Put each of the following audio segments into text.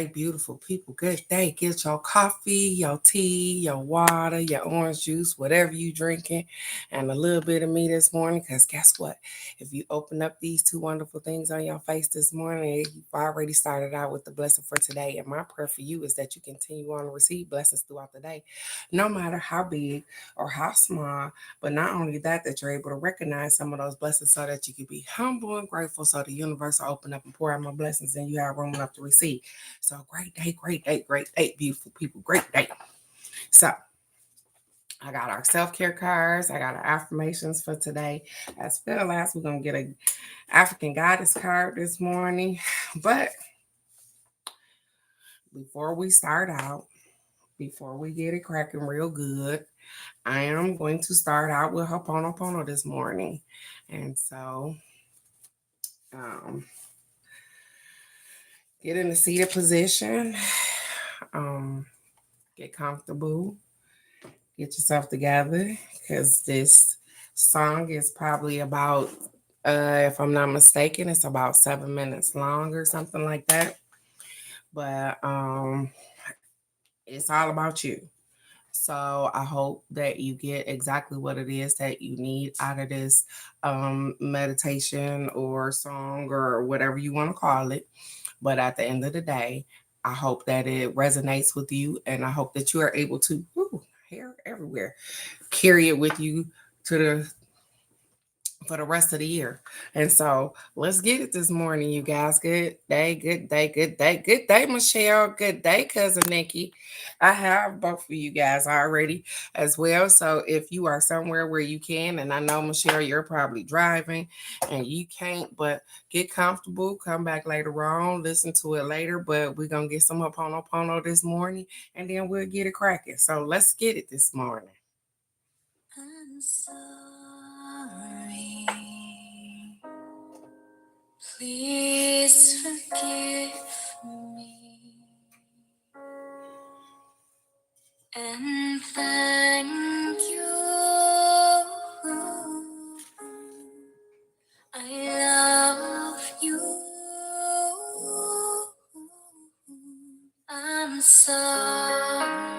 Beautiful people. Good day. Get your coffee, your tea, your water, your orange juice, whatever you drinking, and a little bit of me this morning. Because guess what? If you open up these two wonderful things on your face this morning, you've already started out with the blessing for today. And my prayer for you is that you continue on to receive blessings throughout the day, no matter how big or how small. But not only that, that you're able to recognize some of those blessings so that you can be humble and grateful, so the universe will open up and pour out more blessings and you have room enough to receive. So great day, great day, beautiful people, great day. So I got our self-care cards. I got our affirmations for today. As well as we're gonna get a African goddess card this morning. But before we start out, before we get it cracking real good, I am going to start out with Ho'oponopono this morning. And so um, get in a seated position, um, get comfortable, get yourself together, because this song is probably about, if I'm not mistaken, it's about 7 minutes long or something like that. But it's all about you. So I hope that you get exactly what it is that you need out of this meditation or song or whatever you want to call it. But at the end of the day, I hope that it resonates with you, and I hope that you are able to, hair everywhere, carry it with you to the for the rest of the year. And so let's get it this morning, you guys. Good day, good day, good day, good day, Michelle. Good day, cousin Nikki. I have both of you guys already as well. So if you are somewhere where you can, and I know Michelle, you're probably driving and you can't, but get comfortable, come back later on, listen to it later. But we're gonna get some Ho'oponopono this morning and then we'll get it cracking. So let's get it this morning. I'm sorry. Please forgive me. And thank you. I love you. I'm sorry.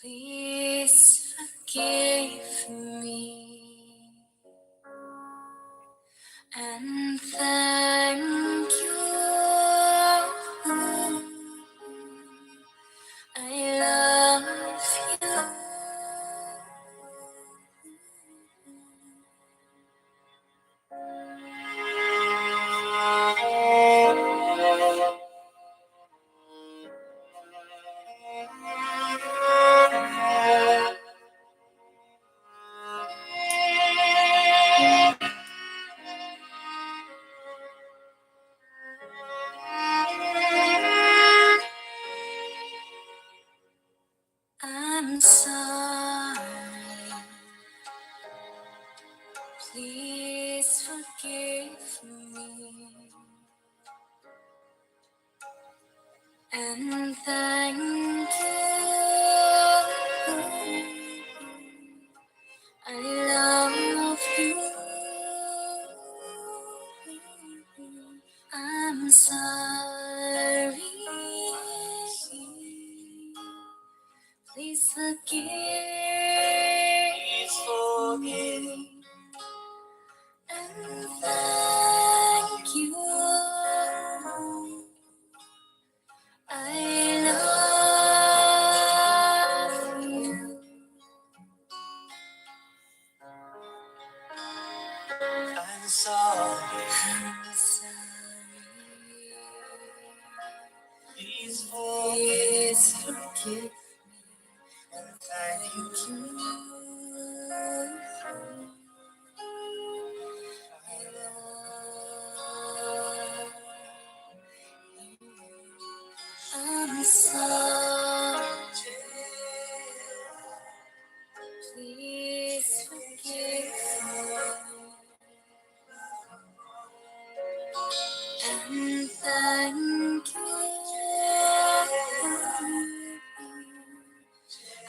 Please forgive me. And thank you. I love you. I'm sorry. Please forgive me. And thank you. I love you. I'm sorry. Please forgive. Please forgive. And thank you. I love you. I'm sorry. I'm sorry. Please forgive me. And thank you. I'm sorry. Please forgive me. And thank you.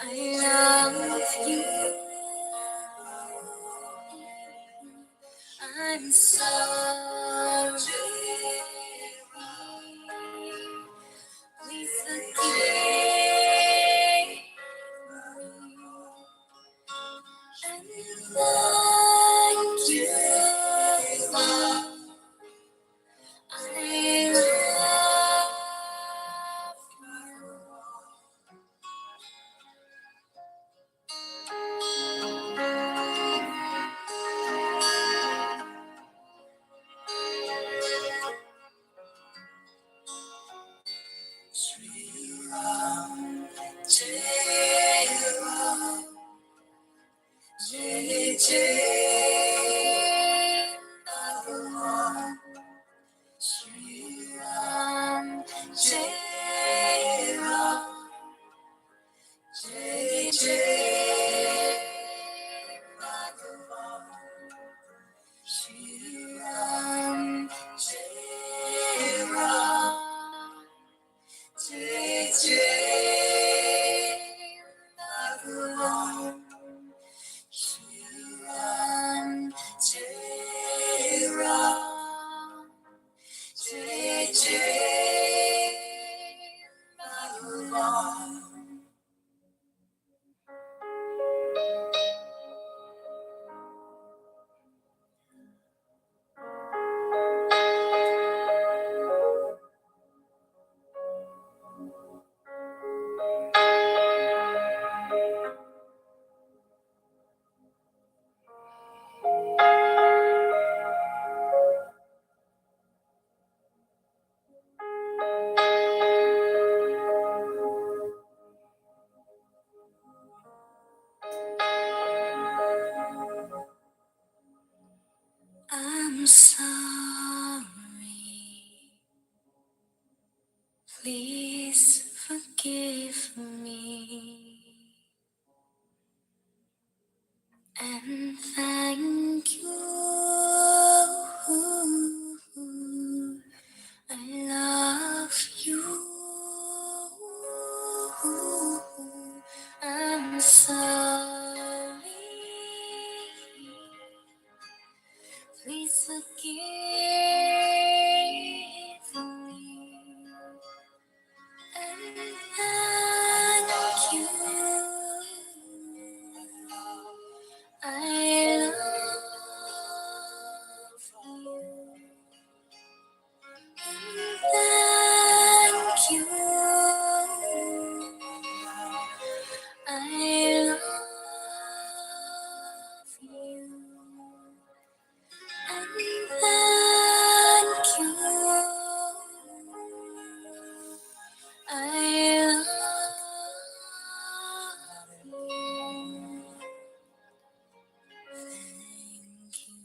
I love you. I'm sorry. I'm sorry. Please forgive me. And thank you. I love you. I'm sorry. Please forgive me. And thank you. I love you. Thank you. I love you. And thank you. I love you. Thank you.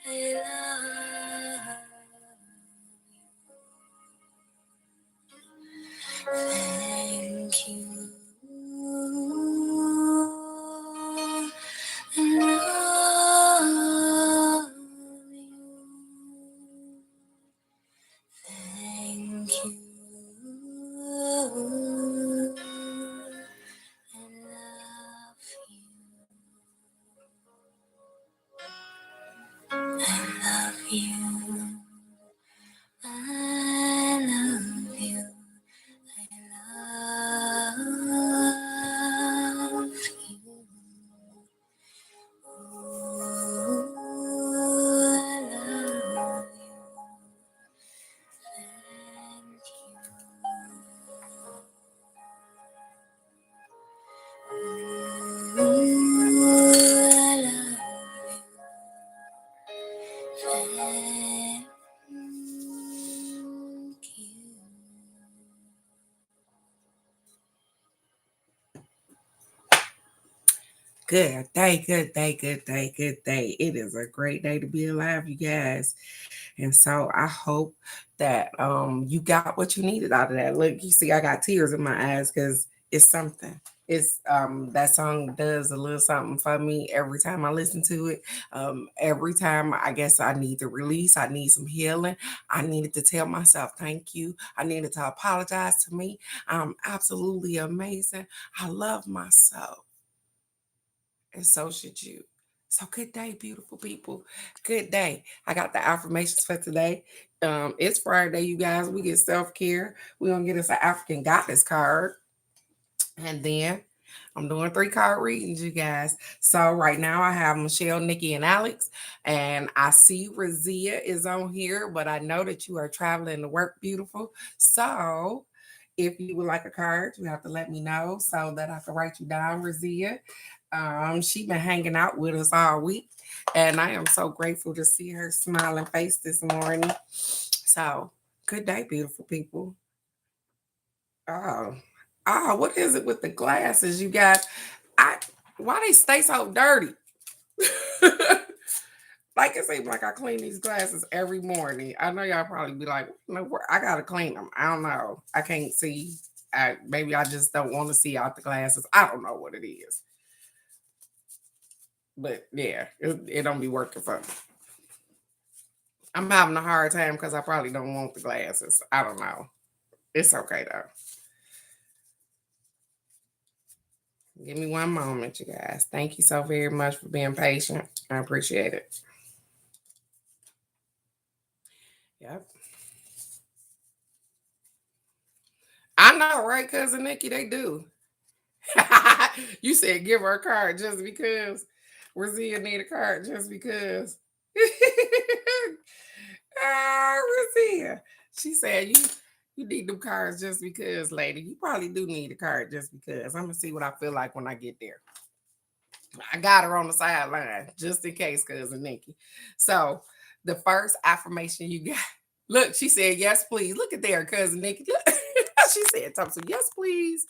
I love you. Thank you. I love you. Thank you. I love you. I love you. I love you. I love you. Ooh, I love you. Thank you. Ooh, I love you. Thank you. Good day, good day, good day, good day. It is a great day to be alive, you guys. And so I hope that you got what you needed out of that. Look, you see, I got tears in my eyes because it's something. It's that song does a little something for me every time I listen to it. Every time I guess I need to release, I need some healing. I needed to tell myself thank you. I needed to apologize to me. I'm absolutely amazing. I love myself. And so should you. So good day, beautiful people. Good day. I got the affirmations for today. It's Friday, you guys. We get self-care. We're gonna get us an African goddess card. And then I'm doing 3 card readings, you guys. So right now I have Michelle, Nikki, and Alex. And I see Razia is on here, but I know that you are traveling to work, beautiful. So if you would like a card, you have to let me know so that I can write you down, Razia. She been hanging out with us all week, and I am so grateful to see her smiling face this morning. So, good day, beautiful people. Oh, what is it with the glasses, you guys? I Why they stay so dirty? Like it seems like I clean these glasses every morning. I know y'all probably be like, no, I gotta clean them. I don't know. I can't see. Maybe I just don't want to see out the glasses. I don't know what it is. But yeah, it don't be working for me. I'm having a hard time because I probably don't want the glasses. I don't know. It's okay though. Give me one moment, you guys. Thank you so very much for being patient. I appreciate it. Yep. I know, right, cousin Nikki? They do. You said give her a card just because. Razia need a card just because. Razia. She said you need them cards just because, lady. You probably do need a card just because. I'm gonna see what I feel like when I get there. I got her on the sideline just in case, cousin Nikki. So the first affirmation you got. Look, she said, yes, please. Look at there, cousin Nikki. Look. She said, Thompson, yes, please.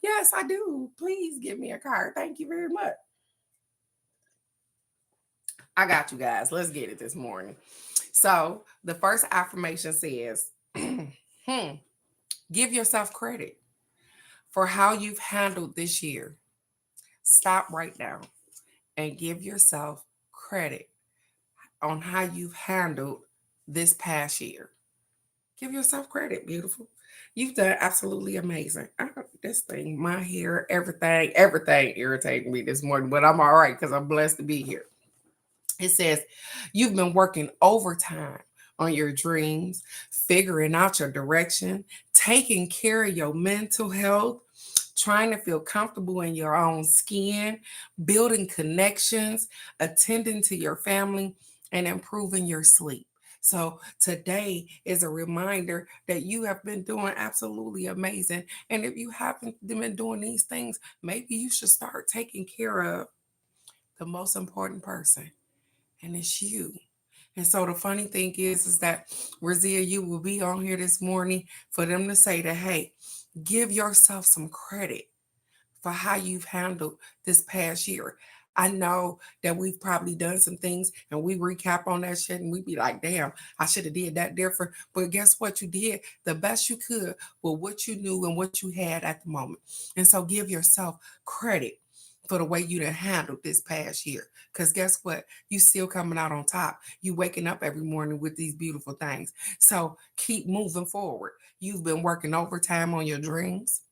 Yes, I do. Please give me a card. Thank you very much. I got you guys. Let's get it this morning. So the first affirmation says, give yourself credit for how you've handled this year. Stop right now and give yourself credit on how you've handled this past year. Give yourself credit, beautiful. You've done absolutely amazing. This thing, my hair, everything irritating me this morning, but I'm all right because I'm blessed to be here. It says, you've been working overtime on your dreams, figuring out your direction, taking care of your mental health, trying to feel comfortable in your own skin, building connections, attending to your family, and improving your sleep. So today is a reminder that you have been doing absolutely amazing. And if you haven't been doing these things, maybe you should start taking care of the most important person, and it's you. And so the funny thing is that Razia, you will be on here this morning for them to say that, hey, give yourself some credit for how you've handled this past year. I know that we've probably done some things and we recap on that shit and we be like, damn, I should have did that different. But guess what? You did the best you could with what you knew and what you had at the moment. And so give yourself credit for the way you done handled this past year. Because guess what? You still coming out on top. You waking up every morning with these beautiful things. So keep moving forward. You've been working overtime on your dreams,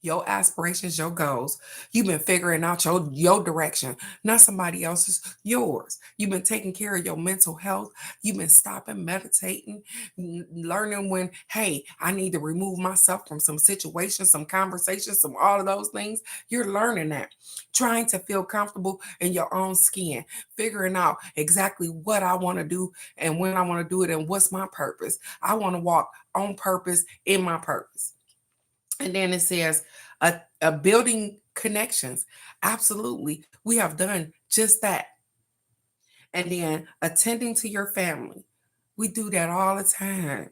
your aspirations, your goals. You've been figuring out your direction, not somebody else's, yours. You've been taking care of your mental health. You've been stopping, meditating, learning when, hey, I need to remove myself from some situations, some conversations, some all of those things. You're learning that. Trying to feel comfortable in your own skin, figuring out exactly what I want to do and when I want to do it and what's my purpose. I want to walk on purpose in my purpose. And then it says, a building connections. Absolutely. We have done just that. And then attending to your family. We do that all the time.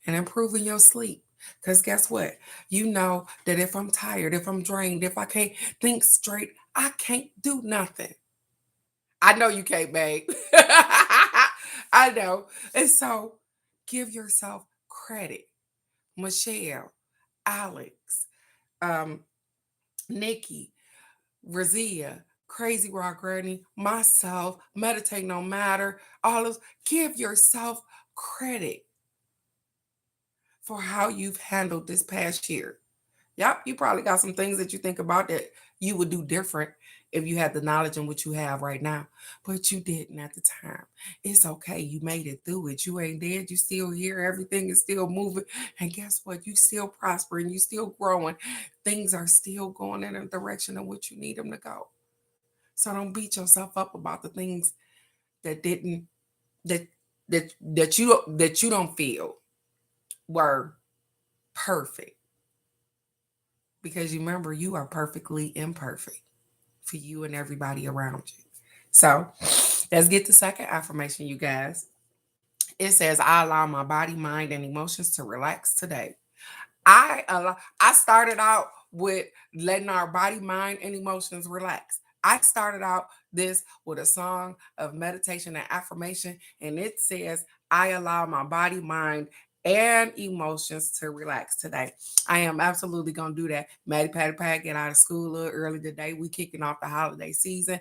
And improving your sleep. Because guess what? You know that if I'm tired, if I'm drained, if I can't think straight, I can't do nothing. I know you can't, babe. I know. And so give yourself credit. Michelle, Alex, um, Nikki, Razia, Crazy Rock Granny, myself, Meditate No Matter, all of give yourself credit for how you've handled this past year. Yep, you probably got some things that you think about that you would do different if you had the knowledge in what you have right now, but you didn't at the time. It's okay. You made it through it. You ain't dead. You still here. Everything is still moving. And guess what? You still prospering. You still growing. Things are still going in a direction in which you need them to go. So don't beat yourself up about the things that didn't that that you don't feel were perfect, because you remember you are perfectly imperfect for you and everybody around you. So let's get the second affirmation, you guys. It says, I allow my body, mind, and emotions to relax today. I started out with letting our body, mind, and emotions relax. I started out this with a song of meditation and affirmation, and it says, I allow my body, mind, and emotions to relax today. I am absolutely gonna do that. Maddie Patty Pat get out of school a little early today. We kicking off the holiday season.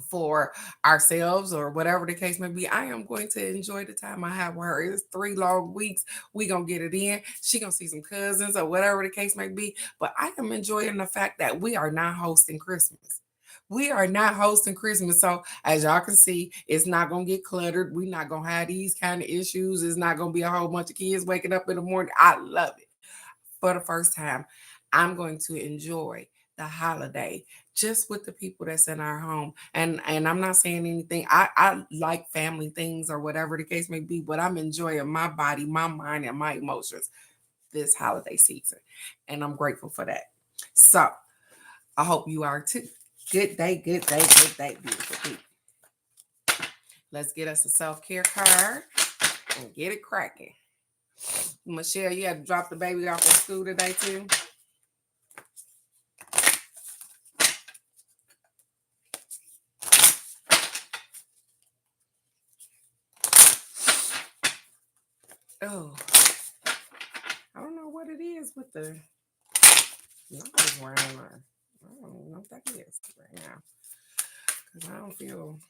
For ourselves or whatever the case may be. I am going to enjoy the time I have with her. It's 3 long weeks. We gonna get it in. She gonna see some cousins or whatever the case may be. But I am enjoying the fact that we are not hosting Christmas. We are not hosting Christmas. So as y'all can see, it's not gonna get cluttered. We're not gonna have these kind of issues. It's not gonna be a whole bunch of kids waking up in the morning. I love it. For the first time, I'm going to enjoy the holiday just with the people that's in our home. And I'm not saying anything. I like family things or whatever the case may be, but I'm enjoying my body, my mind, and my emotions this holiday season. And I'm grateful for that. So I hope you are too. Good day, good day, good day, beautiful people. Let's get us a self-care card and get it cracking. Michelle, you had to drop the baby off at school today too? Oh, I don't know what it is with the nobody's wearing her. I don't know what that is right now. Because I don't feel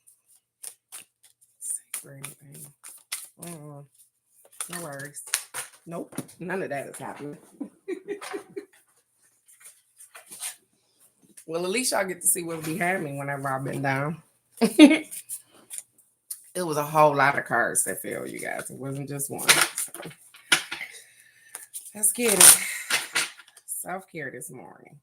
sick or anything. No worries. Nope. None of that is happening. Well, at least y'all get to see what'll be happening whenever I've been down. It was a whole lot of cards that fell, you guys. It wasn't just one. So let's get it. Self-care this morning.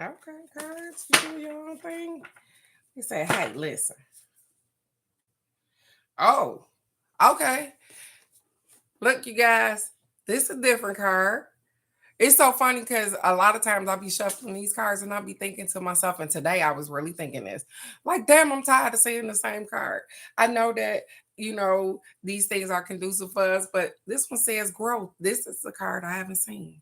Okay, cards, you do your own thing. He said, hey, listen. Oh, okay. Look, you guys, this is a different card. It's so funny because a lot of times I'll be shuffling these cards and I'll be thinking to myself, and today I was really thinking this. Like, damn, I'm tired of seeing the same card. I know that, these things are conducive for us, but this one says growth. This is the card I haven't seen.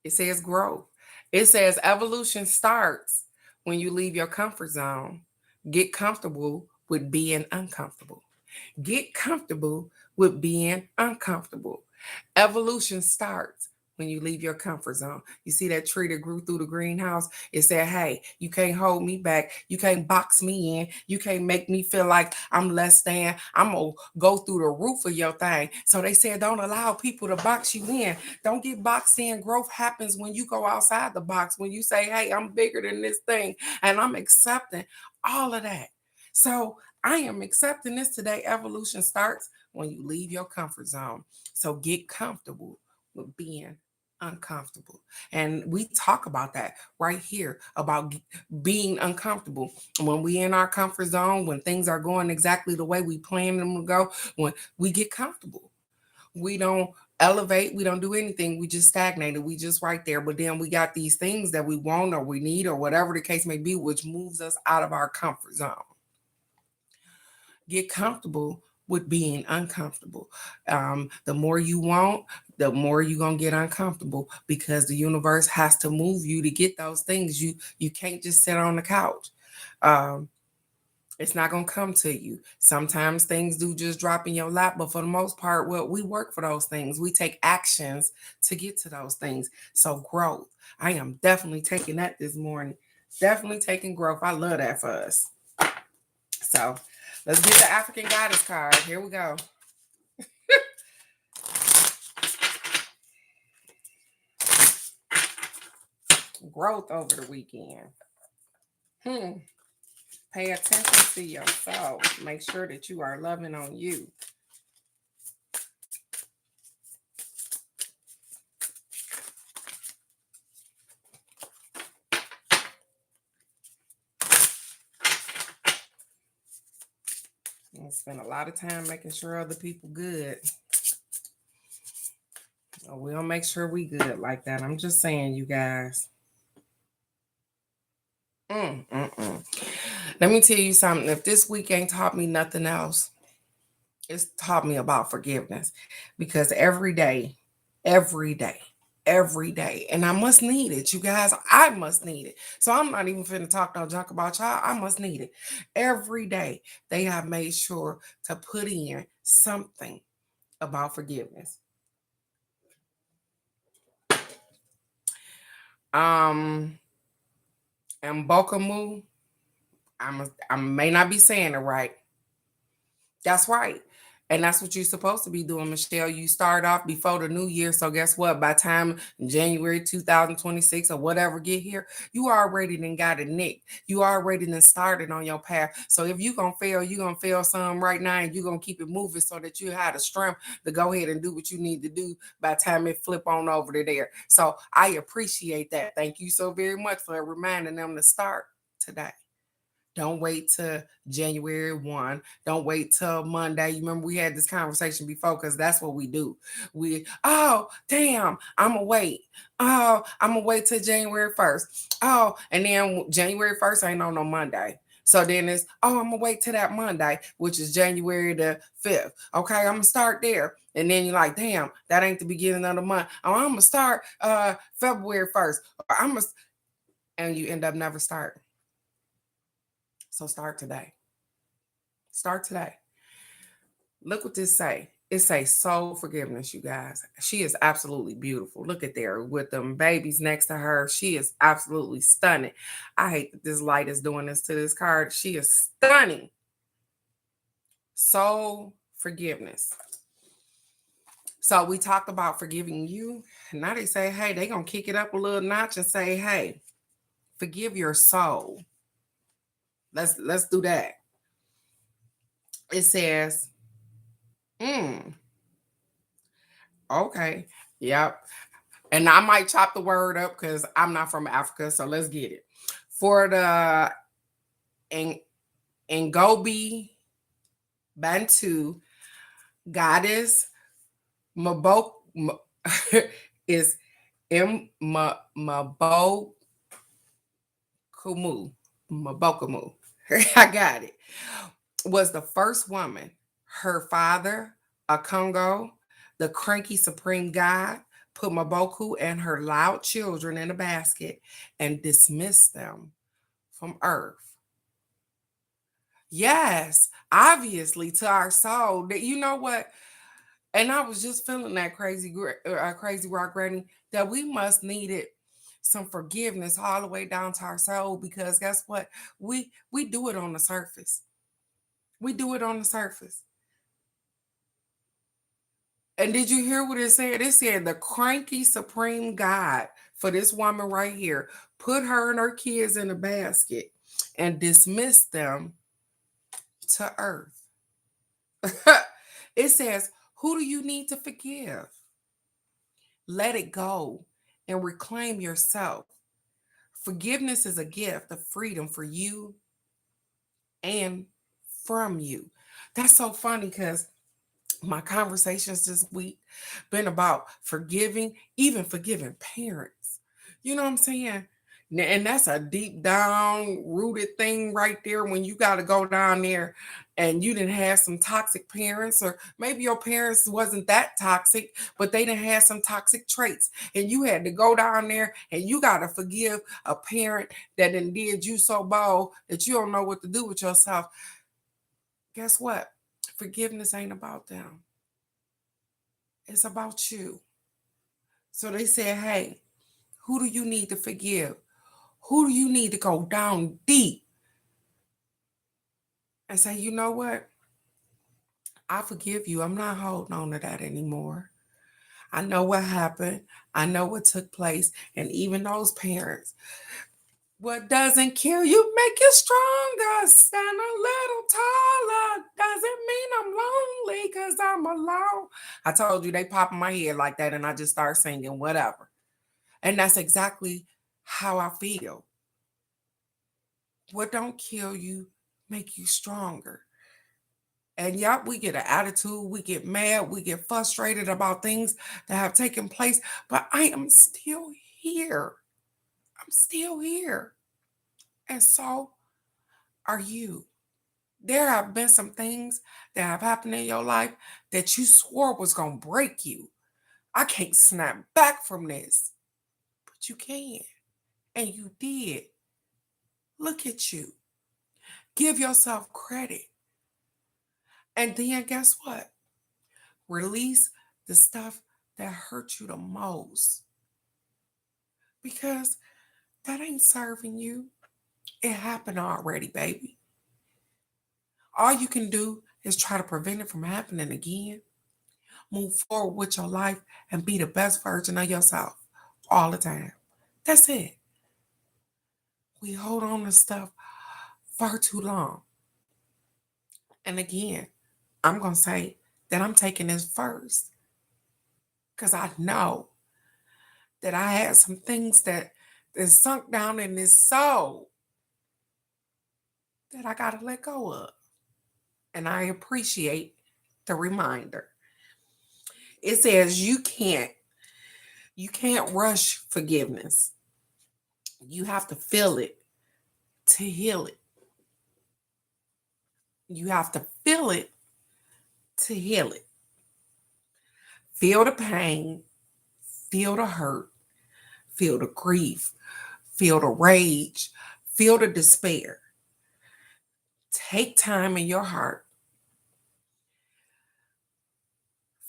It says growth. It says evolution starts when you leave your comfort zone. Get comfortable with being uncomfortable. Get comfortable with being uncomfortable. Evolution starts when you leave your comfort zone. You see that tree that grew through the greenhouse? It said, hey, you can't hold me back. You can't box me in. You can't make me feel like I'm less than. I'm going to go through the roof of your thing. So they said, don't allow people to box you in. Don't get boxed in. Growth happens when you go outside the box, when you say, hey, I'm bigger than this thing. And I'm accepting all of that. So I am accepting this today. Evolution starts when you leave your comfort zone. So get comfortable with being uncomfortable. And we talk about that right here about being uncomfortable. When we in our comfort zone, when things are going exactly the way we plan them to go, when we get comfortable, we don't elevate, we don't do anything, we just stagnated, we just right there. But then we got these things that we want or we need or whatever the case may be, which moves us out of our comfort zone. Get comfortable with being uncomfortable. The more you want, the more you're gonna get uncomfortable because the universe has to move you to get those things. You can't just sit on the couch. It's not gonna come to you. Sometimes things do just drop in your lap, but for the most part, well, we work for those things. We take actions to get to those things. So growth. I am definitely taking that this morning. Definitely taking growth. I love that for us. So let's get the African Goddess card. Here we go. Growth over the weekend. Pay attention to yourself. Make sure that you are loving on you. And spend a lot of time making sure other people good. We don't make sure we good like that. I'm just saying, you guys. Let me tell you something. If this week ain't taught me nothing else, it's taught me about forgiveness. Because every day, and I must need it, you guys. I must need it. So I'm not even finna talk no junk about y'all. I must need it. Every day, they have made sure to put in something about forgiveness. Um, and Bokamu, I may not be saying it right. That's right. And that's what you're supposed to be doing, Michelle. You start off before the new year. So guess what? By time January 2026 or whatever get here, you already done got it nicked. You already done started on your path. So if you gonna fail, you gonna fail some right now, and you gonna keep it moving so that you have the strength to go ahead and do what you need to do by the time it flip on over to there. So I appreciate that. Thank you so very much for reminding them to start today. Don't wait till January 1. Don't wait till Monday. You remember we had this conversation before because that's what we do. Oh, damn, I'm going to wait. Oh, I'm going to wait till January 1st. Oh, and then January 1st ain't on no Monday. So then it's, oh, I'm going to wait till that Monday, which is January the 5th. Okay, I'm going to start there. And then you're like, damn, that ain't the beginning of the month. Oh, I'm going to start February 1st. And you end up never starting. So start today. Start today. Look what this say. It say soul forgiveness, you guys. She is absolutely beautiful. Look at there with them babies next to her. She is absolutely stunning. I hate that this light is doing this to this card. She is stunning. Soul forgiveness. So we talked about forgiving you. Now they say, hey, they gonna kick it up a little notch and say, hey, forgive your soul. Let's do that. It says, okay, yep. And I might chop the word up because I'm not from Africa, so let's get it. For the Ngobi Bantu goddess, Mabok is Mabokumu. Mabokumu. I got it. Was the first woman. Her father, a Congo, the cranky supreme god, put Maboku and her loud children in a basket and dismissed them from earth. Yes, obviously to our soul. That you know what? And I was just feeling that crazy rock granny that we must need it some forgiveness all the way down to our soul because guess what? We do it on the surface. We do it on the surface. And did you hear what it said? It said the cranky supreme God for this woman right here put her and her kids in a basket and dismissed them to earth. It says, who do you need to forgive? Let it go and reclaim yourself. Forgiveness is a gift of freedom for you and from you. That's so funny because my conversations this week been about forgiving, even forgiving parents. You know what I'm saying? And that's a deep down rooted thing right there when you got to go down there and you didn't have some toxic parents, or maybe your parents wasn't that toxic, but they didn't have some toxic traits. And you had to go down there and you got to forgive a parent that done did you so bad that you don't know what to do with yourself. Guess what? Forgiveness ain't about them. It's about you. So they said, hey, who do you need to forgive? Who do you need to go down deep and say, you know what? I forgive you. I'm not holding on to that anymore. I know what happened. I know what took place. And even those parents, what doesn't kill you make you stronger. Stand a little taller. Doesn't mean I'm lonely because I'm alone. I told you they pop in my head like that and I just start singing whatever. And that's exactly how I feel. What don't kill you make you stronger. And yep, we get an attitude, we get mad, we get frustrated about things that have taken place, but I am still here. I'm still here. And so are you. There have been some things that have happened in your life that you swore was going to break you. I can't snap back from this, but you can. And you did. Look at you. Give yourself credit. And then guess what? Release the stuff that hurt you the most. because that ain't serving you. It happened already, baby. All you can do is try to prevent it from happening again. Move forward with your life and be the best version of yourself all the time. That's it. We hold on to stuff far too long. And again, I'm going to say that I'm taking this first because I know that I had some things that sunk down in this soul that I got to let go of. And I appreciate the reminder. It says you can't rush forgiveness. You have to feel it to heal it. You have to feel it to heal it. Feel the pain, feel the hurt, feel the grief, feel the rage, feel the despair. Take time in your heart.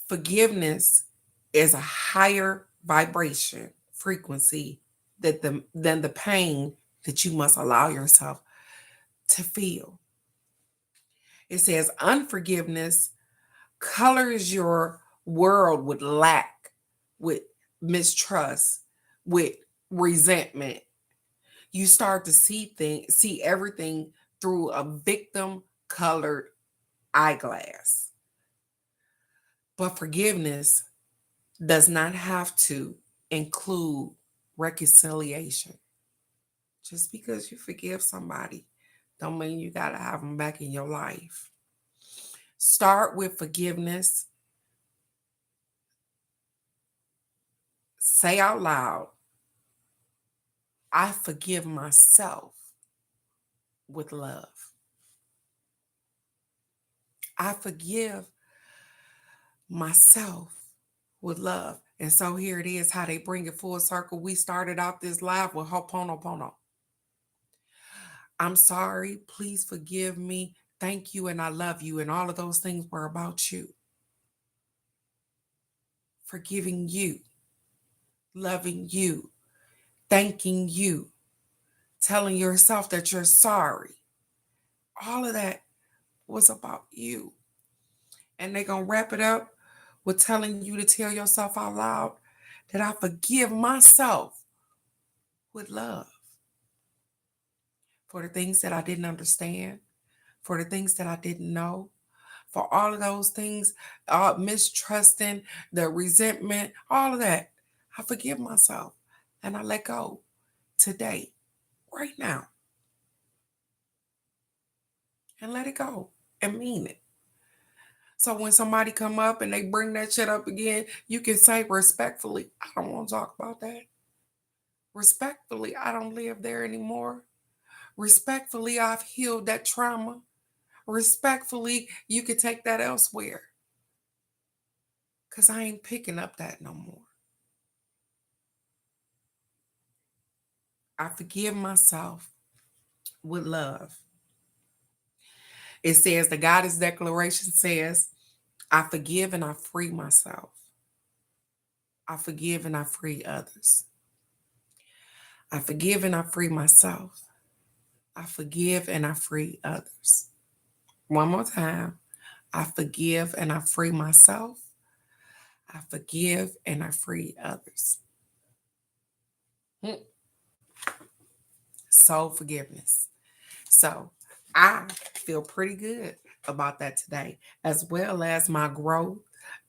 Forgiveness is a higher vibration frequency than the pain that you must allow yourself to feel. It says unforgiveness colors your world with lack, with mistrust, with resentment. You start to see everything through a victim colored eyeglass. But forgiveness does not have to include reconciliation. Just because you forgive somebody don't mean you got to have them back in your life. Start with forgiveness. Say out loud, I forgive myself with love. I forgive myself with love. And so here it is how they bring it full circle. We started out this live with Ho'oponopono. I'm sorry. Please forgive me. Thank you. And I love you. And all of those things were about you. Forgiving you, loving you, thanking you, telling yourself that you're sorry. All of that was about you. And they're going to wrap it up with telling you to tell yourself out loud that I forgive myself with love for the things that I didn't understand, for the things that I didn't know, for all of those things, mistrusting, the resentment, all of that. I forgive myself and I let go today, right now, and let it go and mean it. So when somebody come up and they bring that shit up again, you can say respectfully, I don't want to talk about that. Respectfully, I don't live there anymore. Respectfully, I've healed that trauma. Respectfully, you could take that elsewhere. Because I ain't picking up that no more. I forgive myself with love. It says, the Goddess Declaration says, I forgive and I free myself. I forgive and I free others. I forgive and I free myself. I forgive and I free others. One more time. I forgive and I free myself. I forgive and I free others. Soul forgiveness. So I feel pretty good about that today, as well as my growth.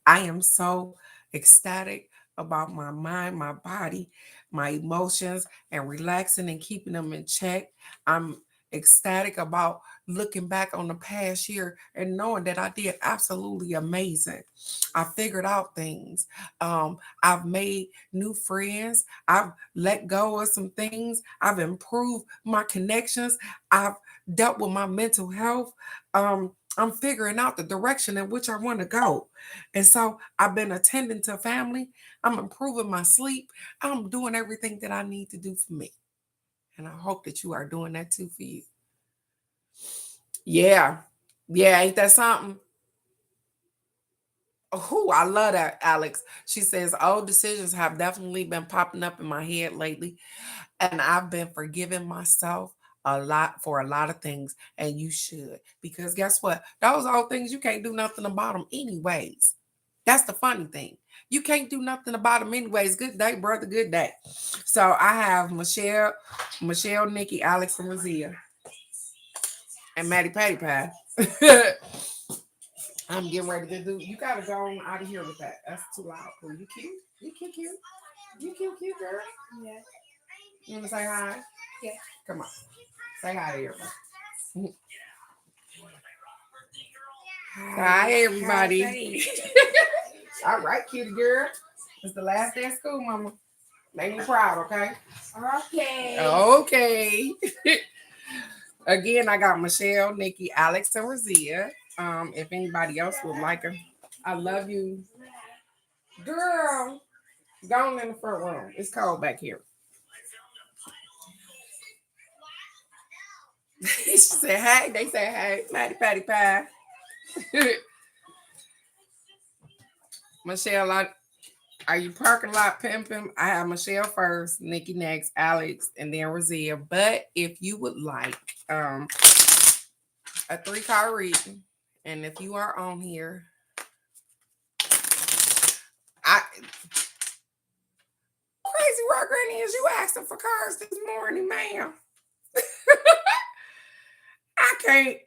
I am so ecstatic about my mind, my body, my emotions, and relaxing and keeping them in check. I'm ecstatic about looking back on the past year and knowing that I did absolutely amazing. I figured out things. I've made new friends. I've let go of some things. I've improved my connections. I've dealt with my mental health. I'm figuring out the direction in which I want to go. And so I've been attending to family. I'm improving my sleep. I'm doing everything that I need to do for me. And I hope that you are doing that too for you. Yeah. Yeah, ain't that something? Oh, I love that, Alex. She says, old decisions have definitely been popping up in my head lately, and I've been forgiving myself a lot for a lot of things, and you should. Because guess what? Those old things, you can't do nothing about them anyways. That's the funny thing. You can't do nothing about them anyways. Good day, brother. Good day. So I have Michelle, Nikki, Alex, and Razia, and Maddie Patty Pie. I'm getting ready to do. You gotta go on out of here with that. That's too loud. Cool. You cute. You cute, cute. You cute, cute girl. Yeah. You wanna say hi? Yeah. Come on. Say hi to everybody. Hi, everybody. All right, cutie girl. It's the last day of school, mama. Make me proud, okay? Okay. Okay. Again, I got Michelle, Nikki, Alex, and Razia. If anybody else would like her, I love you, girl. Go on in the front room. It's cold back here. She said, "Hey." They say, "Hey, Patty, Patty Pie." Michelle, are you parking lot pimping? I have Michelle first, Nikki next, Alex, and then Razia. But if you would like a 3-card reading, and if you are on here, I crazy rock granny, is you asking for cards this morning, ma'am? I can't,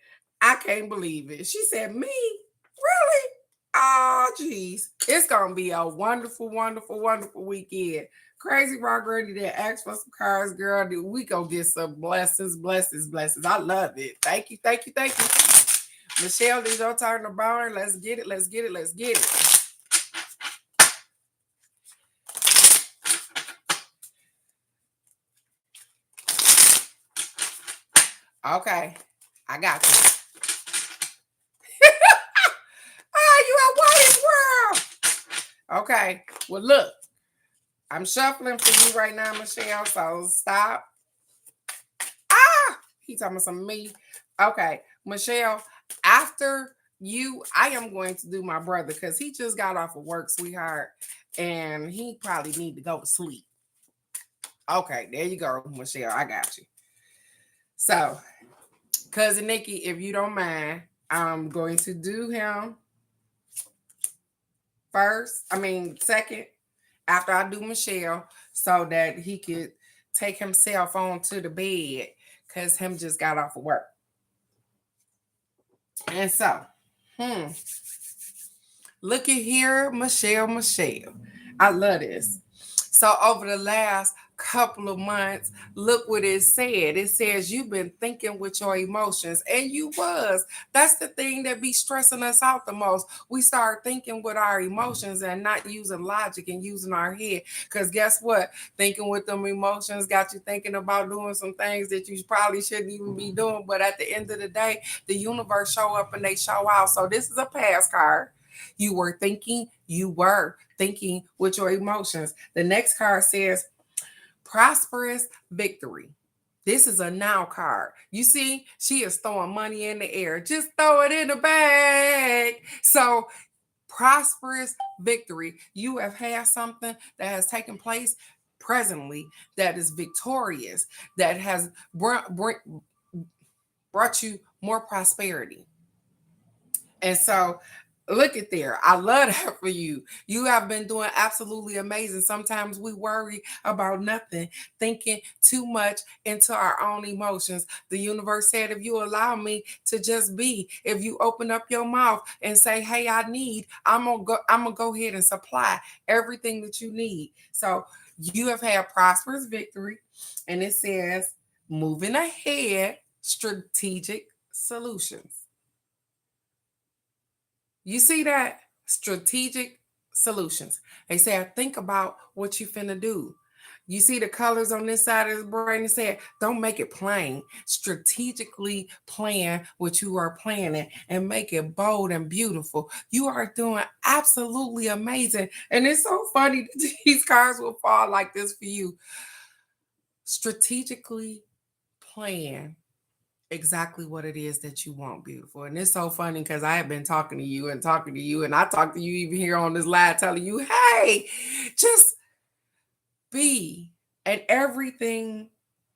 I can't believe it. She said, "Me? Really? Oh, geez. It's gonna be a wonderful, wonderful, wonderful weekend." Crazy rock granny that asked for some cards, girl. We gonna get some blessings, blessings, blessings. I love it. Thank you, thank you, thank you. Michelle, it's your turn to burn. Let's get it, let's get it, let's get it. Okay, I got you. Ah, you at Whitey's World. Okay, well, look, I'm shuffling for you right now, Michelle, so stop. Ah, he talking about some me. Okay, Michelle, after you, I am going to do my brother because he just got off of work, sweetheart, and he probably need to go to sleep. Okay, there you go, Michelle. I got you. So, cousin Nikki, if you don't mind, I'm going to do him first. I mean, second, after I do Michelle, so that he could take himself on to the bed because him just got off of work. And so, hmm, look at here, Michelle, Michelle. I love this. So over the last couple of months, look what it said. It says you've been thinking with your emotions, and you was. That's the thing that be stressing us out the most. We start thinking with our emotions and not using logic and using our head. Because guess what? Thinking with them emotions got you thinking about doing some things that you probably shouldn't even be doing. But at the end of the day, the universe show up and they show out. So this is a pass card. You were thinking with your emotions. The next card says prosperous victory. This is a now card. You see, she is throwing money in the air. Just throw it in the bag. So, prosperous victory. You have had something that has taken place presently that is victorious, that has brought you more prosperity. And so, look at there. I love that for you. You have been doing absolutely amazing. Sometimes we worry about nothing, thinking too much into our own emotions. The universe said, if you allow me to just be, if you open up your mouth and say, "Hey, I need," I'm gonna go ahead and supply everything that you need. So you have had prosperous victory, and it says moving ahead, strategic solutions. You see that? Strategic solutions. They say, think about what you finna do. You see the colors on this side of the brain? It said, don't make it plain. Strategically plan what you are planning and make it bold and beautiful. You are doing absolutely amazing. And it's so funny that these cards will fall like this for you. Strategically plan exactly what it is that you want, beautiful. And it's so funny because I have been talking to you and talking to you, and I talked to you even here on this live telling you, hey, just be. And everything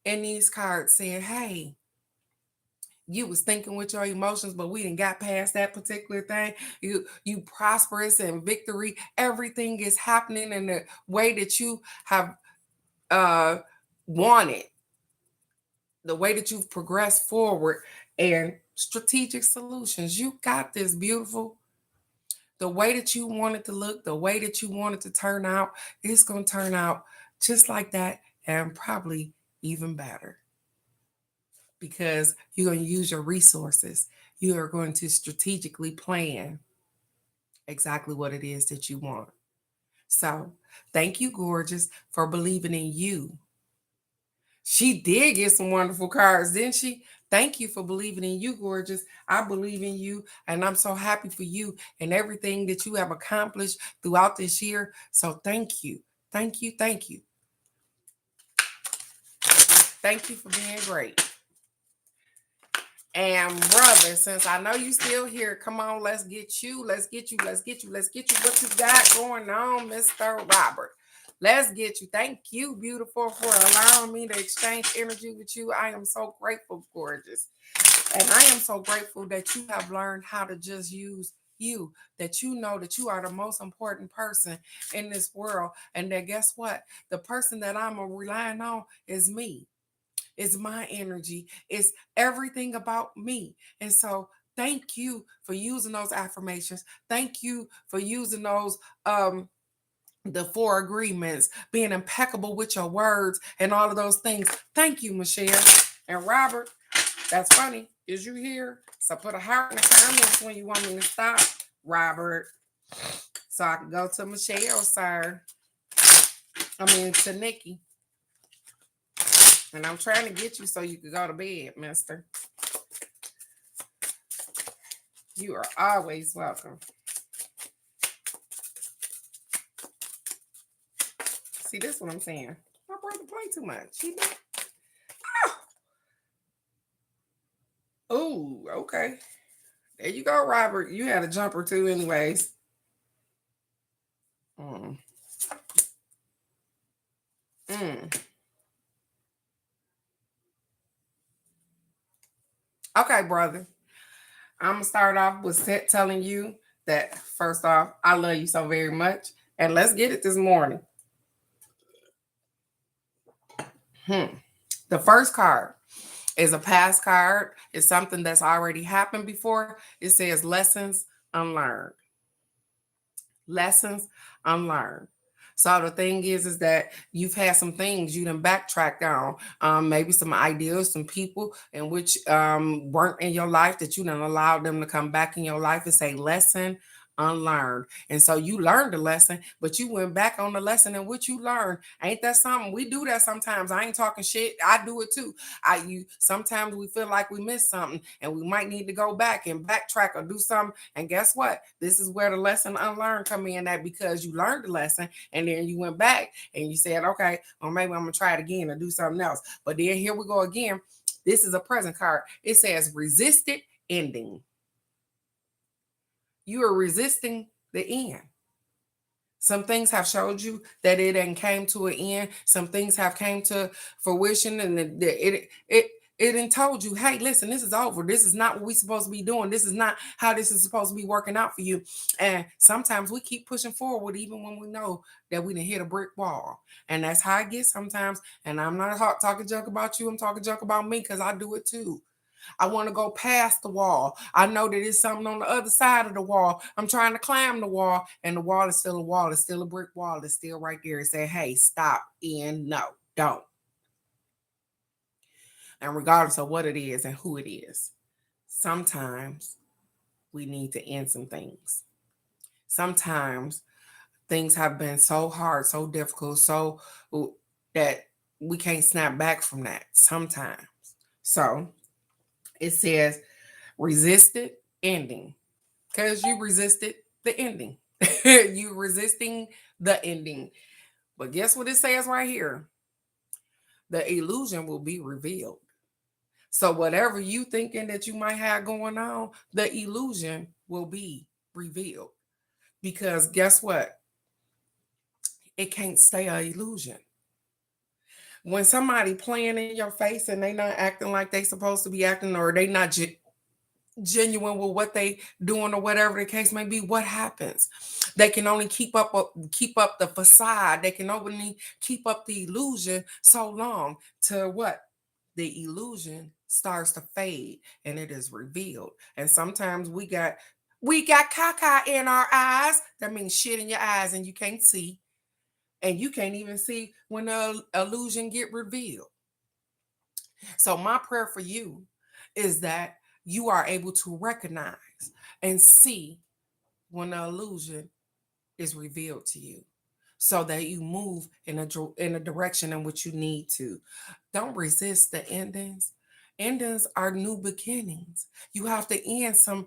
in these cards saying, hey, you was thinking with your emotions, but we didn't got past that particular thing. You prosperous and victory. Everything is happening in the way that you have uh wanted, the way that you've progressed forward, and strategic solutions. You got this, beautiful. The way that you want it to look, the way that you want it to turn out, it's going to turn out just like that, and probably even better, because you're going to use your resources. You are going to strategically plan exactly what it is that you want. So, thank you, gorgeous, for believing in you. She did get some wonderful cards, didn't she? Thank you for believing in you, gorgeous. I believe in you, and I'm so happy for you and everything that you have accomplished throughout this year. So, thank you. Thank you. Thank you. Thank you for being great. And brother, since I know you still here, come on, let's get you. Let's get you. Let's get you. Let's get you. What you got going on, Mr. Robert? Let's get you. Thank you, beautiful, for allowing me to exchange energy with you. I am so grateful, gorgeous. And I am so grateful that you have learned how to just use you, that you know that you are the most important person in this world. And that guess what? The person that I'm relying on is me. It's my energy. It's everything about me. And so thank you for using those affirmations. Thank you for using those the four agreements, being impeccable with your words and all of those things. Thank you, Michelle. And Robert, that's funny. Is you here? So put a heart in the comments when you want me to stop, Robert. So I can go to Michelle, sir. To Nikki. And I'm trying to get you so you can go to bed, mister. You are always welcome. See, this is what I'm saying. My brother play too much. He did. Oh, okay. There you go, Robert. You had a jumper too, anyways. Mm. Mm. Okay, brother. I'm gonna start off with telling you that first off, I love you so very much, and let's get it this morning. The first card is a past card. It's something that's already happened before. It says lessons unlearned. Lessons unlearned. So the thing is that you've had some things you done backtracked on, maybe some ideas, some people in which weren't in your life that you done allowed them to come back in your life. It's a lesson unlearned. And so you learned the lesson, but you went back on the lesson in which you learned. Ain't that something? We do that sometimes. I ain't talking shit. I do it too. You sometimes we feel like we missed something and we might need to go back and backtrack or do something. And guess what? This is where the lesson unlearned come in, that because you learned the lesson and then you went back and you said, okay, well, maybe I'm gonna try it again or do something else. But then here we go again. This is a present card. It says resisted ending. You are resisting the end. Some things have showed you that it ain't came to an end. Some things have came to fruition, and it and told you, hey, listen, this is over. This is not what we're supposed to be doing. This is not how this is supposed to be working out for you. And sometimes we keep pushing forward even when we know that we didn't hit a brick wall. And that's how I get sometimes. And I'm not talking junk about you. I'm talking junk about me because I do it too. I want to go past the wall. I know that there's something on the other side of the wall. I'm trying to climb the wall, and the wall is still a wall. It's still a brick wall. It's still right there. It said, hey, stop and no, don't. And regardless of what it is and who it is, sometimes we need to end some things. Sometimes things have been so hard, so difficult, so that we can't snap back from that sometimes. So it says resisted ending, because you resisted the ending. You resisting the ending. But guess what it says right here? The illusion will be revealed. So whatever you thinking that you might have going on, the illusion will be revealed. Because guess what? It can't stay an illusion. When somebody playing in your face and they not acting like they supposed to be acting, or they not genuine with what they doing, or whatever the case may be, what happens? They can only keep up the facade. They can only keep up the illusion so long to what? The illusion starts to fade and it is revealed. And sometimes we got caca in our eyes. That means shit in your eyes and you can't see. And you can't even see when the illusion get revealed. So my prayer for you is that you are able to recognize and see when the illusion is revealed to you, so that you move in a direction in which you need to. Don't resist the endings. Endings are new beginnings. You have to end some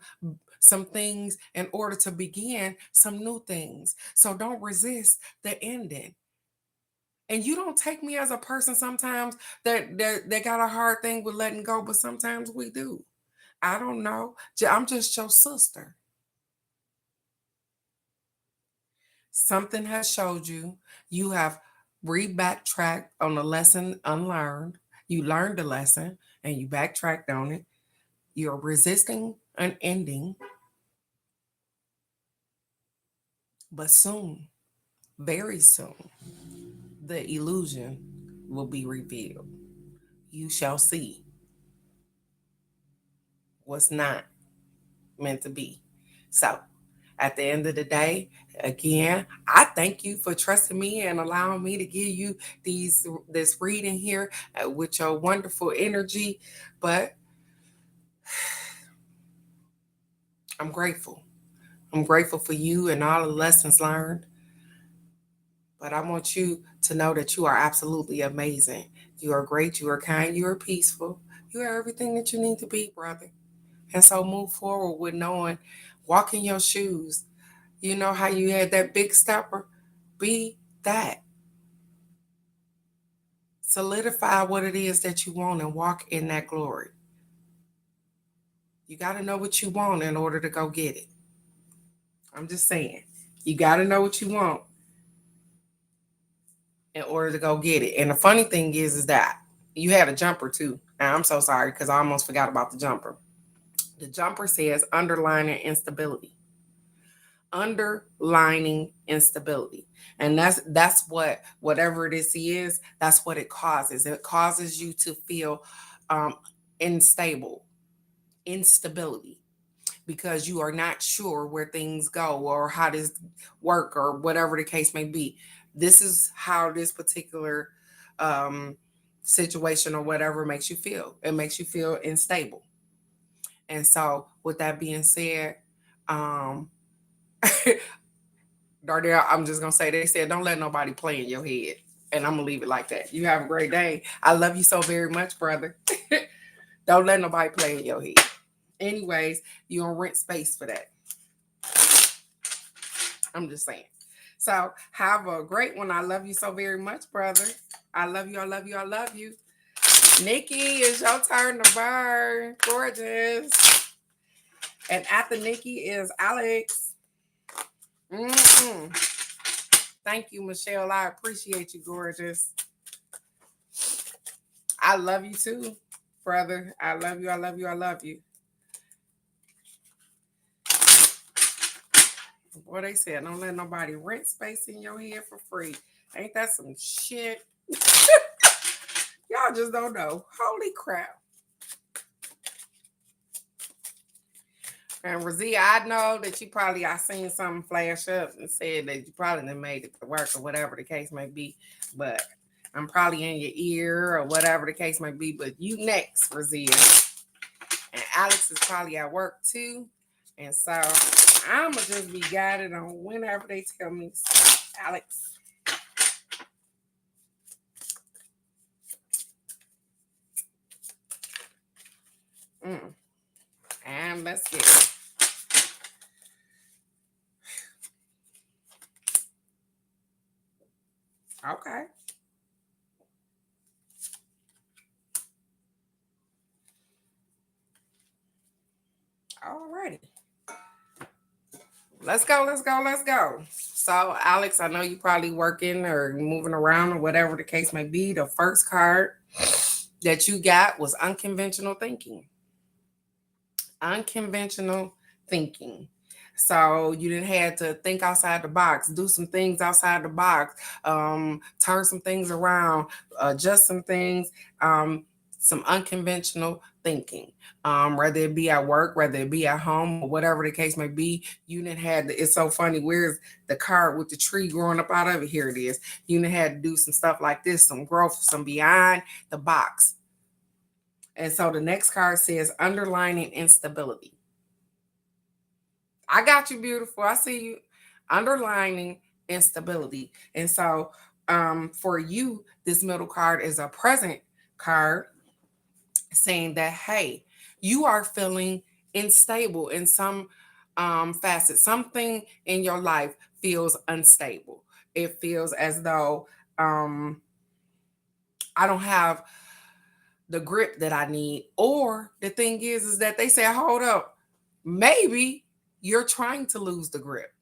things in order to begin some new things. So don't resist the ending. And you don't take me as a person sometimes that got a hard thing with letting go, but sometimes we do. I don't know. I'm just your sister. Something has showed you. You have re-backtracked on the lesson unlearned. You learned the lesson and you backtracked on it. You're resisting an ending, but soon, very soon, the illusion will be revealed. You shall see what's not meant to be. So, at the end of the day, again, I thank you for trusting me and allowing me to give you this reading here with your wonderful energy. But I'm grateful. I'm grateful for you and all the lessons learned. But I want you to know that you are absolutely amazing. You are great. You are kind. You are peaceful. You are everything that you need to be, brother. And so move forward with knowing, walk in your shoes. You know how you had that big stepper? Be that. Solidify what it is that you want and walk in that glory. You got to know what you want in order to go get it. I'm just saying. You got to know what you want in order to go get it. And the funny thing is that you had a jumper too. And I'm so sorry because I almost forgot about the jumper. The jumper says underlining instability. Underlining instability. And that's what whatever this is, that's what it causes. It causes you to feel um unstable, instability, because you are not sure where things go or how this work or whatever the case may be. This is how this particular um situation or whatever makes you feel. It makes you feel unstable. And so with that being said, um Dardell, I'm just gonna say they said don't let nobody play in your head. And I'm gonna leave it like that. You have a great day. I love you so very much, brother. Don't let nobody play in your head. Anyways, you don't rent space for that. I'm just saying. So have a great one. I love you so very much, brother. I love you. I love you. I love you. Nikki, it's your turn to burn. Gorgeous. And after Nikki is Alex. Mm-mm. Thank you, Michelle. I appreciate you, gorgeous. I love you too, brother. I love you. I love you. I love you. Boy, they said don't let nobody rent space in your head for free. Ain't that some shit? Y'all just don't know. Holy crap. And Razia, I know that I seen something flash up and said that you probably done made it to work or whatever the case may be. But I'm probably in your ear or whatever the case may be. But you next, Razia. And Alex is probably at work too. And so I'ma just be guided on whenever they tell me to stop. Alex. And let's get it. Okay. Alrighty. Let's go, let's go, let's go. So, Alex, I know you probably working or moving around or whatever the case may be. The first card that you got was unconventional thinking. Unconventional thinking. So you didn't have to think outside the box, do some things outside the box, turn some things around, adjust some things, some unconventional thinking. Whether it be at work, whether it be at home, or whatever the case may be, you didn't have to, it's so funny. Where's the card with the tree growing up out of it? Here it is. You didn't have to do some stuff like this, some growth, some beyond the box. And so the next card says underlining instability. I got you, beautiful. I see you. Underlining instability. And so for you, this middle card is a present card saying that, hey, you are feeling unstable in some facet. Something in your life feels unstable. It feels as though I don't have the grip that I need. Or the thing is that they say, hold up, maybe you're trying to lose the grip.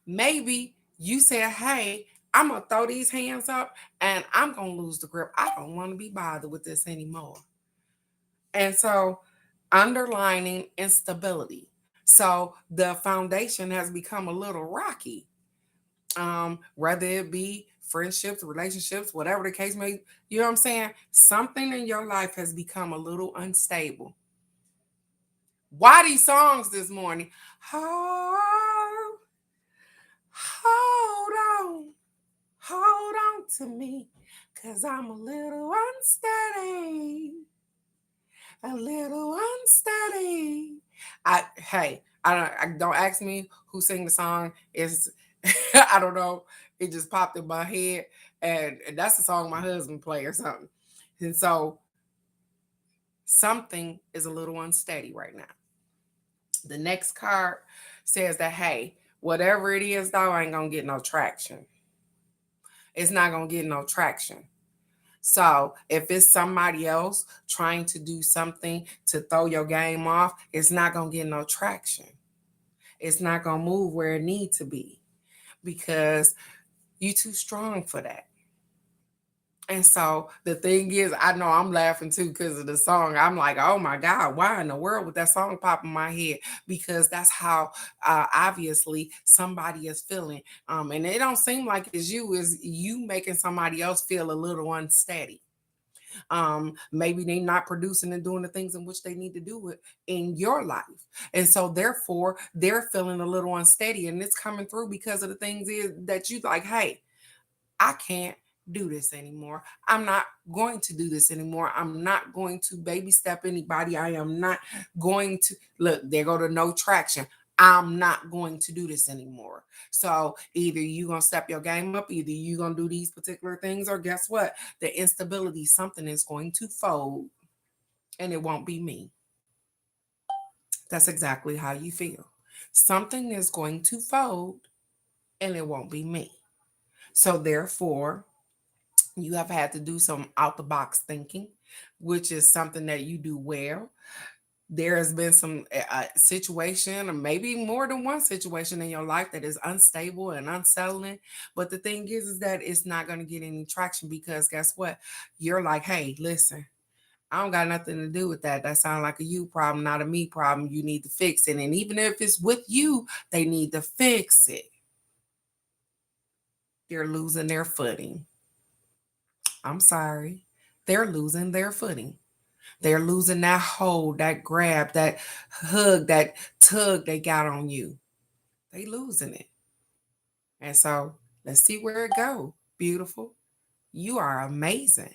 Maybe you said, hey, I'm going to throw these hands up and I'm going to lose the grip. I don't want to be bothered with this anymore. And so, underlining instability. So, the foundation has become a little rocky. Whether it be friendships, relationships, whatever the case may be, you know what I'm saying? Something in your life has become a little unstable. Why these songs this morning? Hold on to me, cause I'm a little unsteady. A little unsteady. I don't ask me who sang the song. It's I don't know. It just popped in my head, and that's the song my husband play or something. And so something is a little unsteady right now. The next card says that, hey, whatever it is, though, I ain't gonna get no traction. It's not gonna get no traction. So if it's somebody else trying to do something to throw your game off, it's not gonna get no traction. It's not gonna move where it needs to be because you're too strong for that. And so the thing is, I know I'm laughing too because of the song. I'm like, oh my God, why in the world would that song pop in my head? Because that's how obviously somebody is feeling. And it don't seem like it's you, is you making somebody else feel a little unsteady. Maybe they're not producing and doing the things in which they need to do it in your life. And so therefore they're feeling a little unsteady. And it's coming through because of the things is that you like, hey, I can't do this anymore. I'm not going to do this anymore. I'm not going to baby step anybody. I am not going to look, there go to no traction. I'm not going to do this anymore. So either you gonna step your game up, either you gonna do these particular things, or guess what? The instability, something is going to fold and it won't be me. That's exactly how you feel. Something is going to fold and it won't be me. So therefore, you have had to do some out the box thinking, which is something that you do well. There has been some situation, or maybe more than one situation in your life that is unstable and unsettling. But the thing is that it's not going to get any traction because guess what? You're like, hey, listen, I don't got nothing to do with that. That sounds like a you problem, not a me problem. You need to fix it. And even if it's with you, they need to fix it. They're losing their footing. I'm sorry. They're losing their footing. They're losing that hold, that grab, that hug, that tug they got on you. They losing it. And so let's see where it go. Beautiful. You are amazing.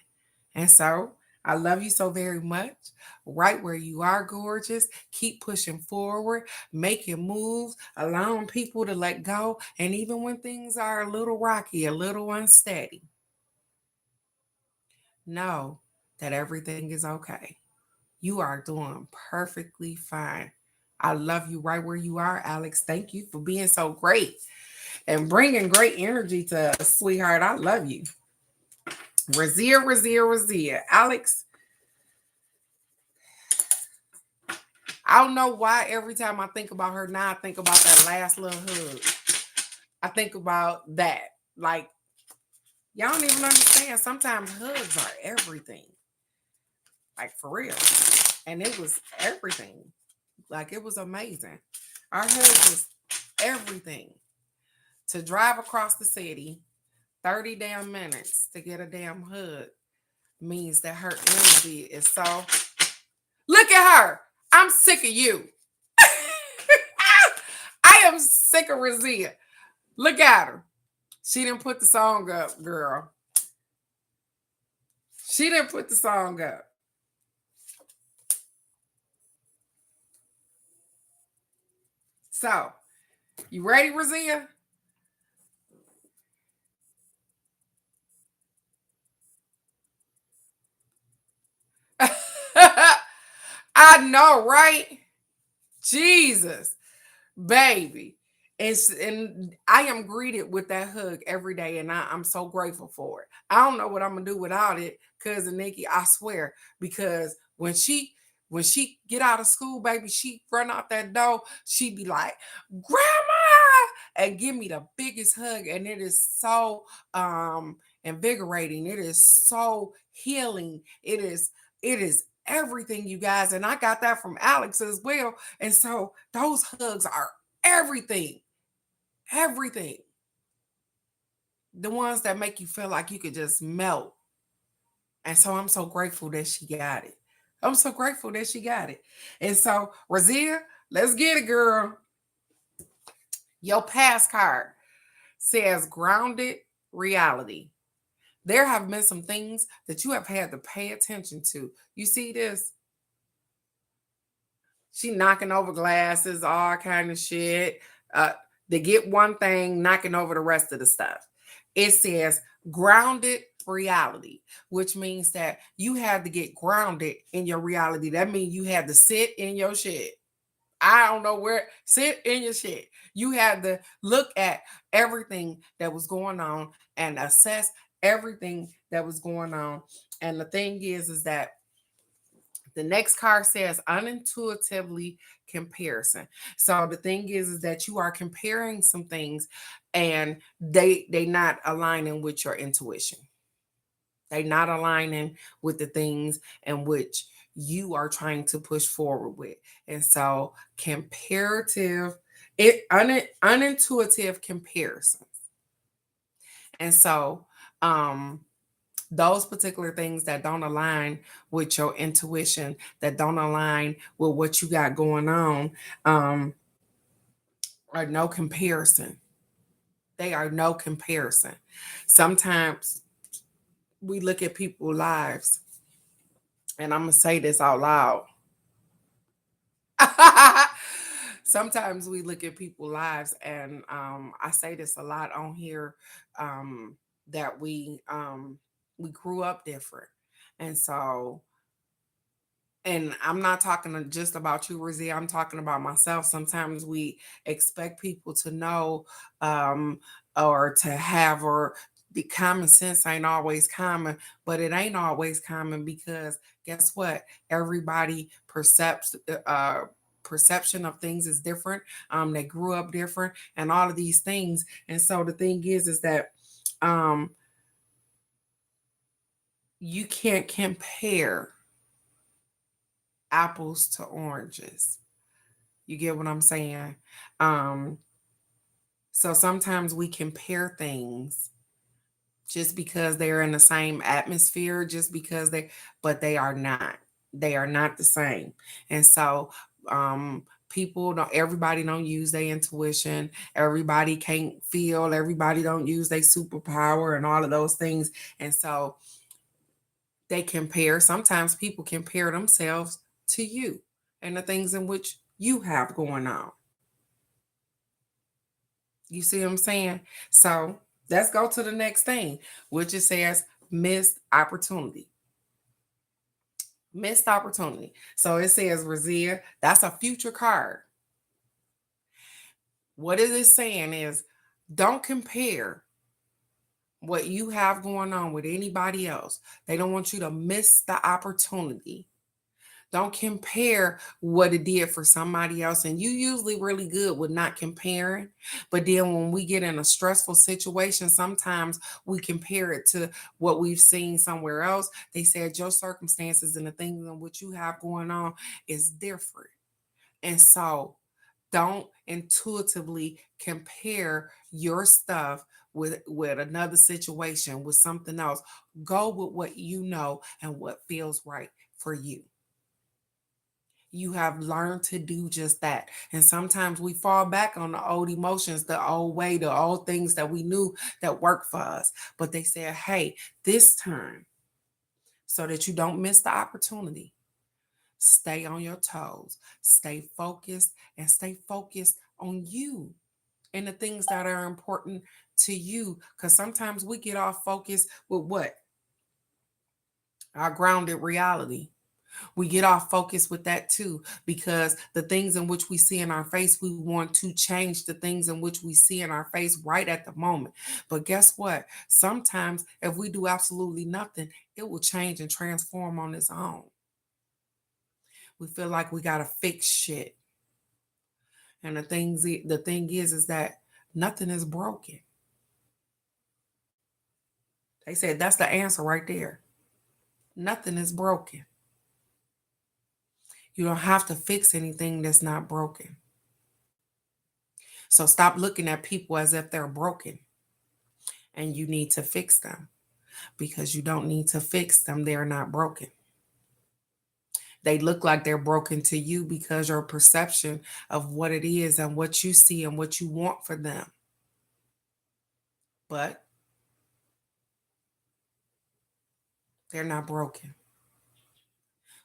And so I love you so very much. Right where you are, gorgeous. Keep pushing forward, making moves, allowing people to let go. And even when things are a little rocky, a little unsteady, know that everything is okay. You are doing perfectly fine. I love you right where you are, Alex. Thank you for being so great and bringing great energy to us, sweetheart. I love you. Razia. Alex, I don't know why every time I think about her now, I think about that last little hug. I think about that. Like, y'all don't even understand. Sometimes hugs are everything. Like, for real. And it was everything. Like, it was amazing. Our hug was everything. To drive across the city 30 damn minutes to get a damn hug means that her energy is so. Look at her. I'm sick of you. I am sick of Razia. Look at her. She didn't put the song up, girl. She didn't put the song up. So, you ready, Razia? I know, right? Jesus, baby. And I am greeted with that hug every day, and I'm so grateful for it. I don't know what I'm gonna do without it, cousin Nikki. I swear, because when she get out of school, baby, she run out that door. She be like, "Grandma," and give me the biggest hug, and it is so invigorating. It is so healing. It is everything, you guys, and I got that from Alex as well. And so those hugs are everything. Everything. The ones that make you feel like you could just melt. And so I'm so grateful that she got it. I'm so grateful that she got it. And so, Razia, let's get it, girl. Your pass card says grounded reality. There have been some things that you have had to pay attention to. You see this? She knocking over glasses, all kind of shit. Uh, they get one thing, knocking over the rest of the stuff. It says grounded reality, which means that you had to get grounded in your reality. That means you had to sit in your shit. I don't know where, sit in your shit. You had to look at everything that was going on and assess everything that was going on. And the thing is that the next card says unintuitively comparison. So the thing is that you are comparing some things and they not aligning with your intuition. They not aligning with the things in which you are trying to push forward with. And so unintuitive comparisons. And so those particular things that don't align with your intuition, that don't align with what you got going on, um, are no comparison. They are no comparison. Sometimes we look at people's lives, and I'm gonna say this out loud. Sometimes we look at people's lives, and I say this a lot on here, that we grew up different, and so, and I'm not talking just about you, Rizzy. I'm talking about myself. Sometimes we expect people to know, um, or to have, or the common sense ain't always common, but it ain't always common because guess what? Everybody perception of things is different. They grew up different, and all of these things. And so the thing is that um, you can't compare apples to oranges. You get what I'm saying? Um, so sometimes we compare things just because they're in the same atmosphere, just because but they are not. They are not the same. And so people don't, everybody don't use their intuition. Everybody can't feel, everybody don't use their superpower and all of those things. And so they compare. Sometimes people compare themselves to you and the things in which you have going on. You see what I'm saying? So let's go to the next thing, which it says missed opportunity. Missed opportunity. So it says, Razia, that's a future card. What it is saying is don't compare what you have going on with anybody else. They don't want you to miss the opportunity Don't compare what it did for somebody else. And you usually really good with not comparing. But then when we get in a stressful situation, sometimes we compare it to what we've seen somewhere else. They said your circumstances and the things in which you have going on is different. And so don't intuitively compare your stuff with another situation, with something else. Go with what you know and what feels right for you. You have learned to do just that. And sometimes we fall back on the old emotions, the old way, the old things that we knew that worked for us. But they said, hey, this time, so that you don't miss the opportunity, stay on your toes, stay focused, and stay focused on you and the things that are important to you. Because sometimes we get off focus with what? Our grounded reality. We get off focus with that too, because the things in which we see in our face, we want to change the things in which we see in our face right at the moment. But guess what? Sometimes if we do absolutely nothing, it will change and transform on its own. We feel like we got to fix shit. And the thing is that nothing is broken. They said that's the answer right there. Nothing is broken. You don't have to fix anything that's not broken. So stop looking at people as if they're broken and you need to fix them, because you don't need to fix them. They're not broken. They look like they're broken to you because your perception of what it is and what you see and what you want for them. But they're not broken.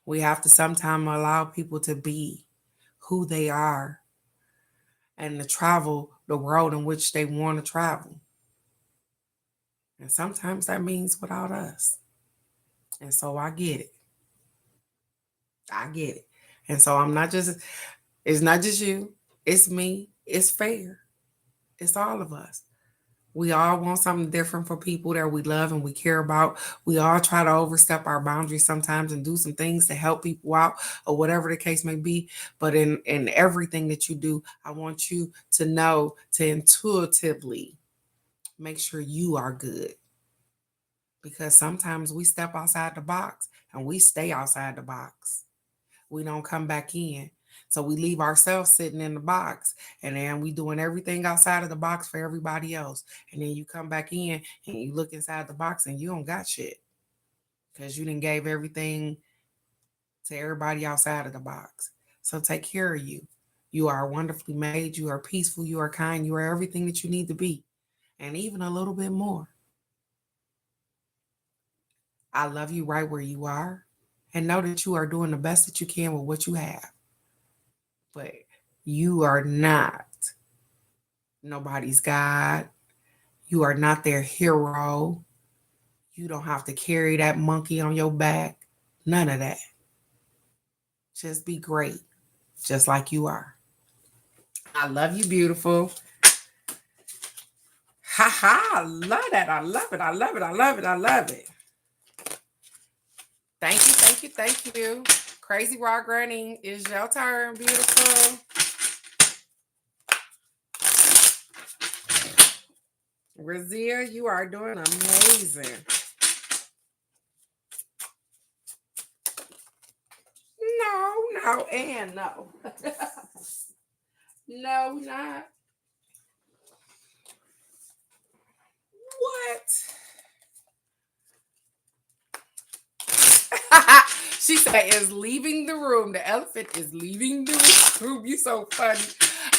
We have to sometimes allow people to be who they are and to travel the road in which they want to travel. And sometimes that means without us. And so I get it. I get it. And so it's not just you, it's me, it's fair. It's all of us. We all want something different for people that we love and we care about. We all try to overstep our boundaries sometimes and do some things to help people out or whatever the case may be. But in everything that you do, I want you to know to intuitively make sure you are good. Because sometimes we step outside the box and we stay outside the box. We don't come back in. So we leave ourselves sitting in the box, and then we doing everything outside of the box for everybody else. And then you come back in and you look inside the box and you don't got shit because you didn't gave everything to everybody outside of the box. So take care of you. You are wonderfully made. You are peaceful. You are kind. You are everything that you need to be, and even a little bit more. I love you right where you are, and know that you are doing the best that you can with what you have. But you are not nobody's God. You are not their hero. You don't have to carry that monkey on your back. None of that. Just be great, just like you are. I love you, beautiful. Ha ha. I love that. I love it. I love it. I love it. I love it. Thank you. Thank you. Thank you. Crazy Rock Granny, it's your turn, beautiful. Razia, you are doing amazing. No, no, and no. No, not. What? She said is leaving the room. The elephant is leaving the room. You so funny.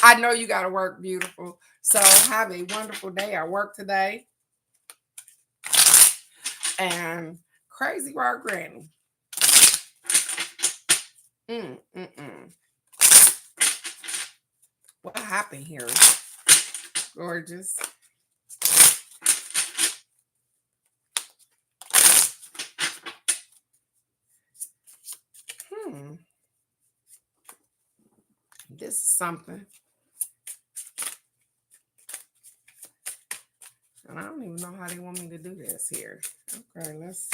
I know you got to work, beautiful. So have a wonderful day. I work today. And Crazy Rock Granny. Mm. What happened here? Gorgeous. This is something. And I don't even know how they want me to do this here. Okay, let's.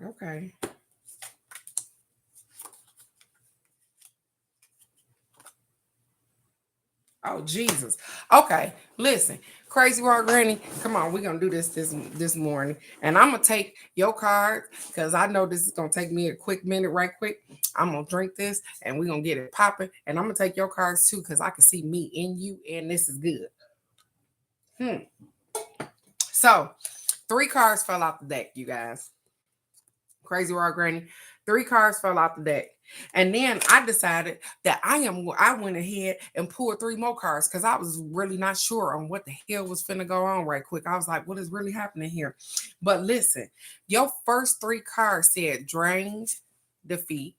Okay. Oh Jesus. Okay. Listen, Crazy Rock Granny. Come on, we're gonna do this morning, and I'm gonna take your cards because I know this is gonna take me a quick minute, right quick. I'm gonna drink this, and we're gonna get it popping. And I'm gonna take your cards too because I can see me in you, and this is good. Hmm. So, 3 cards fell out the deck, you guys. Crazy Rock Granny. 3 cards fell out the deck. And then I decided that I went ahead and pulled 3 more cards because I was really not sure on what the hell was finna go on right quick. I was like, what is really happening here? But listen, your first 3 cards said drained, defeat,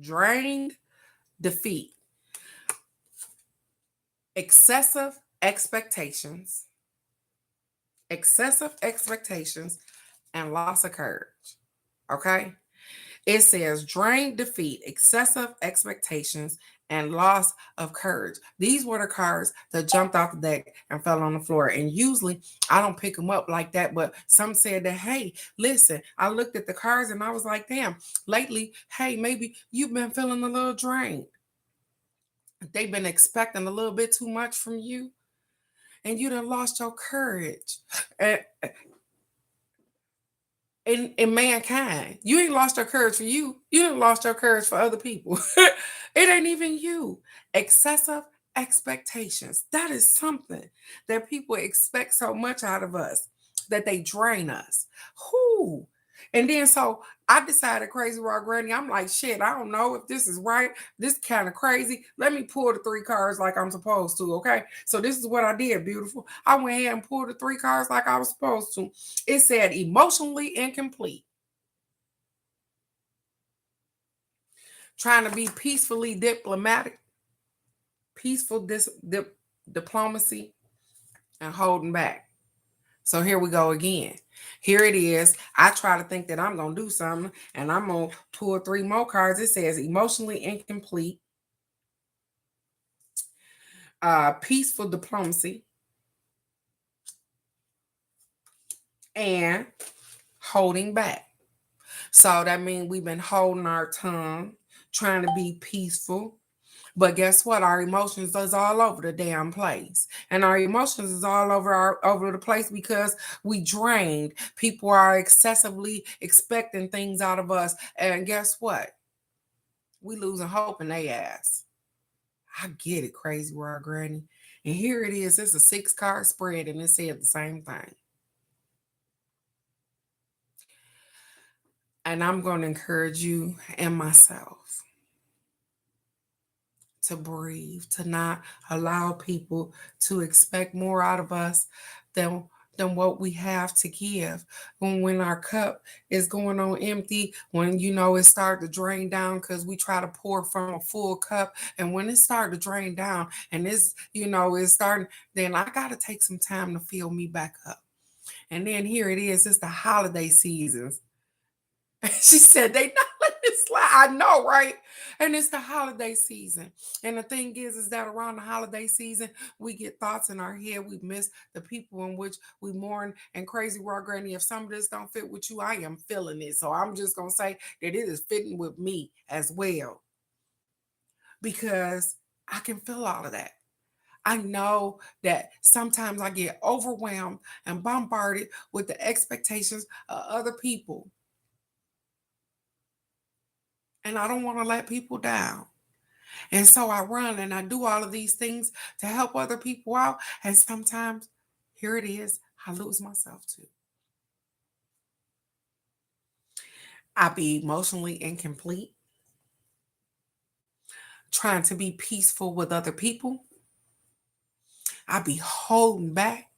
drained, defeat, excessive expectations, excessive expectations, and loss of courage. Okay? It says drain, defeat, excessive expectations, and loss of courage. These were the cards that jumped off the deck and fell on the floor. And usually I don't pick them up like that, but some said that, hey, listen, I looked at the cards and I was like, damn, lately, hey, maybe you've been feeling a little drained. They've been expecting a little bit too much from you, and you done lost your courage. And in mankind. You ain't lost your courage for you. You ain't lost your courage for other people. It ain't even you. Excessive expectations. That is something that people expect so much out of us that they drain us. Who? And then so I decided, Crazy Rock Granny, I'm like, shit, I don't know if this is right. This kind of crazy. Let me pull the 3 cards like I'm supposed to. Okay. So this is what I did, beautiful. I went ahead and pulled the 3 cards like I was supposed to. It said emotionally incomplete. Trying to be peacefully diplomatic, peaceful diplomacy, and holding back. So here we go again. Here it is. I try to think that I'm going to do something, and I'm going to pull 3 more cards. It says emotionally incomplete, peaceful diplomacy, and holding back. So that means we've been holding our tongue, trying to be peaceful. But guess what? Our emotions is all over the damn place. And our emotions is all over the place because we drained. People are excessively expecting things out of us. And guess what? We losing hope in their ass. I get it, Crazy World Granny. And here it is. It's a 6-card spread, and it said the same thing. And I'm going to encourage you and myself to breathe, to not allow people to expect more out of us than what we have to give. When our cup is going on empty, when it start to drain down because we try to pour from a full cup, and when it start to drain down and it's starting, then I got to take some time to fill me back up. And then here it is, it's the holiday seasons. She said they not letting it slide. I know, right? And it's the holiday season. And the thing is that around the holiday season, we get thoughts in our head. We miss the people in which we mourn. And Crazy Rock Granny, if some of this don't fit with you, I am feeling it. So I'm just gonna say that it is fitting with me as well. Because I can feel all of that. I know that sometimes I get overwhelmed and bombarded with the expectations of other people, and I don't want to let people down. And so I run and I do all of these things to help other people out. And sometimes, here it is, I lose myself too. I be emotionally incomplete, trying to be peaceful with other people. I be holding back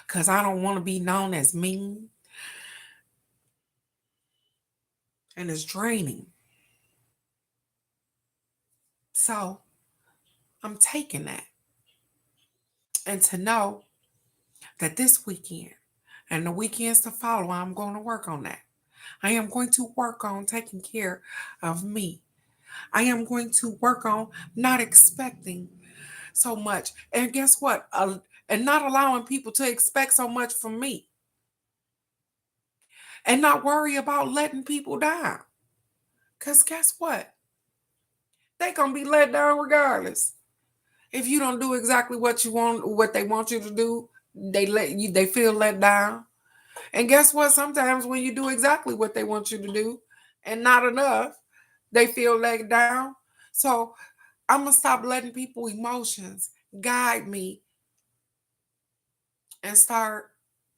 because I don't want to be known as mean. And it's draining. So I'm taking that. And to know that this weekend and the weekends to follow, I'm going to work on that. I am going to work on taking care of me. I am going to work on not expecting so much. And guess what? And not allowing people to expect so much from me. and not worry about letting people down. Because guess what? They gonna be let down regardless. If you don't do exactly what you want, what they want you to do, they feel let down. And guess what? Sometimes when you do exactly what they want you to do and not enough, they feel let down. So I'm gonna stop letting people emotions guide me and start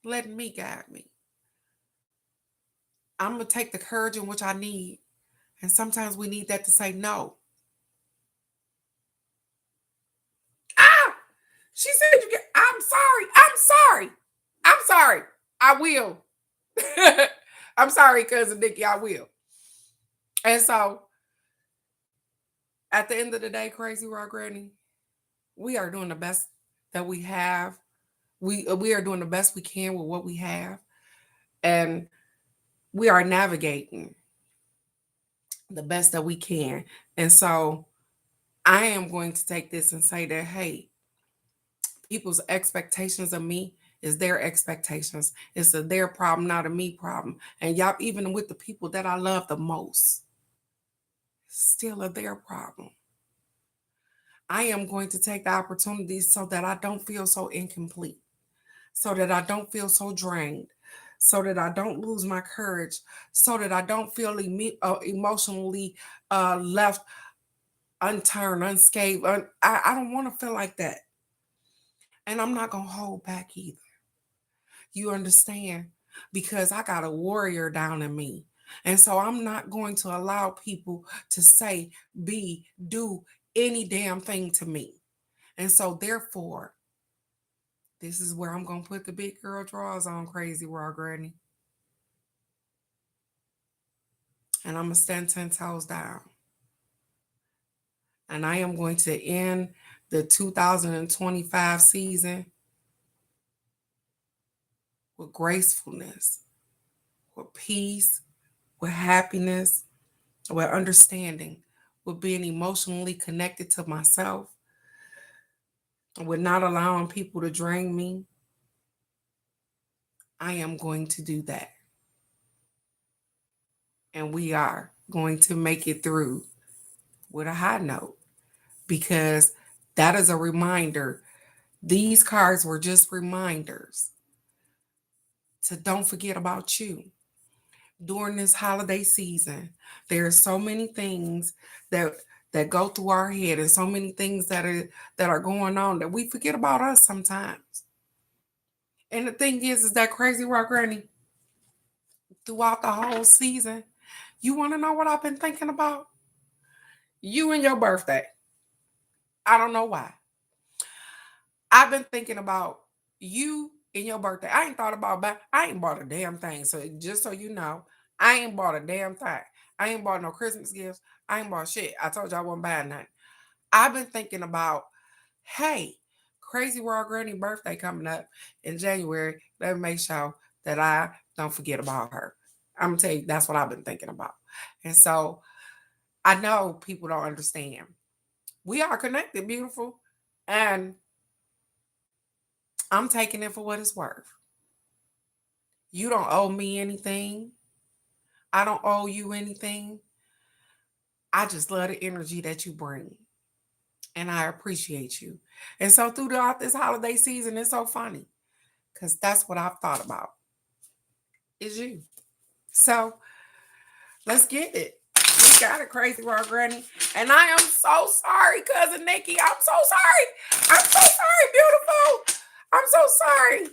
letting me guide me. I'm gonna take the courage in which I need. And sometimes we need that to say no. Ah! She said you get I'm sorry. I'm sorry. I'm sorry. I will. I'm sorry, cousin Nikki, I will. And so at the end of the day, Crazy Rock Granny, we are doing the best that we have. We are doing the best we can with what we have. And we are navigating the best that we can. And so I am going to take this and say that, hey, people's expectations of me is their expectations. It's their problem, not a me problem. And y'all, even with the people that I love the most, still a their problem. I am going to take the opportunities so that I don't feel so incomplete, so that I don't feel so drained, so that I don't lose my courage, so that I don't feel emotionally left unturned, unscathed. I don't want to feel like that. And I'm not going to hold back either. You understand? Because I got a warrior down in me. And so I'm not going to allow people to say, be, do any damn thing to me. And so therefore, this is where I'm going to put the big girl drawers on, Crazy Raw Granny. And I'm going to stand 10 toes down. And I am going to end the 2025 season with gracefulness, with peace, with happiness, with understanding, with being emotionally connected to myself, with not allowing people to drain me. I am going to do that. And we are going to make it through with a high note because that is a reminder. These cards were just reminders to don't forget about you. During this holiday season, there are so many things that go through our head and so many things that are going on that we forget about us sometimes. And the thing is that Crazy Rock Granny, throughout the whole season, you want to know what I've been thinking about? You and your birthday. I don't know why. I've been thinking about you and your birthday. I ain't thought about I ain't bought a damn thing. So just so you know, I ain't bought a damn thing. I ain't bought no Christmas gifts. I ain't bought shit. I told you I wasn't buying nothing. I've been thinking about, hey, Crazy Raw Granny birthday coming up in January. Let me make sure that I don't forget about her. I'm gonna tell you, that's what I've been thinking about. And so I know people don't understand. We are connected, beautiful. And I'm taking it for what it's worth. You don't owe me anything. I don't owe you anything. I just love the energy that you bring. And I appreciate you. And so throughout this holiday season, it's so funny. Because that's what I've thought about. Is you. So let's get it. We got it, Crazy Raw Granny. And I am so sorry, cousin Nikki. I'm so sorry. I'm so sorry, beautiful. I'm so sorry.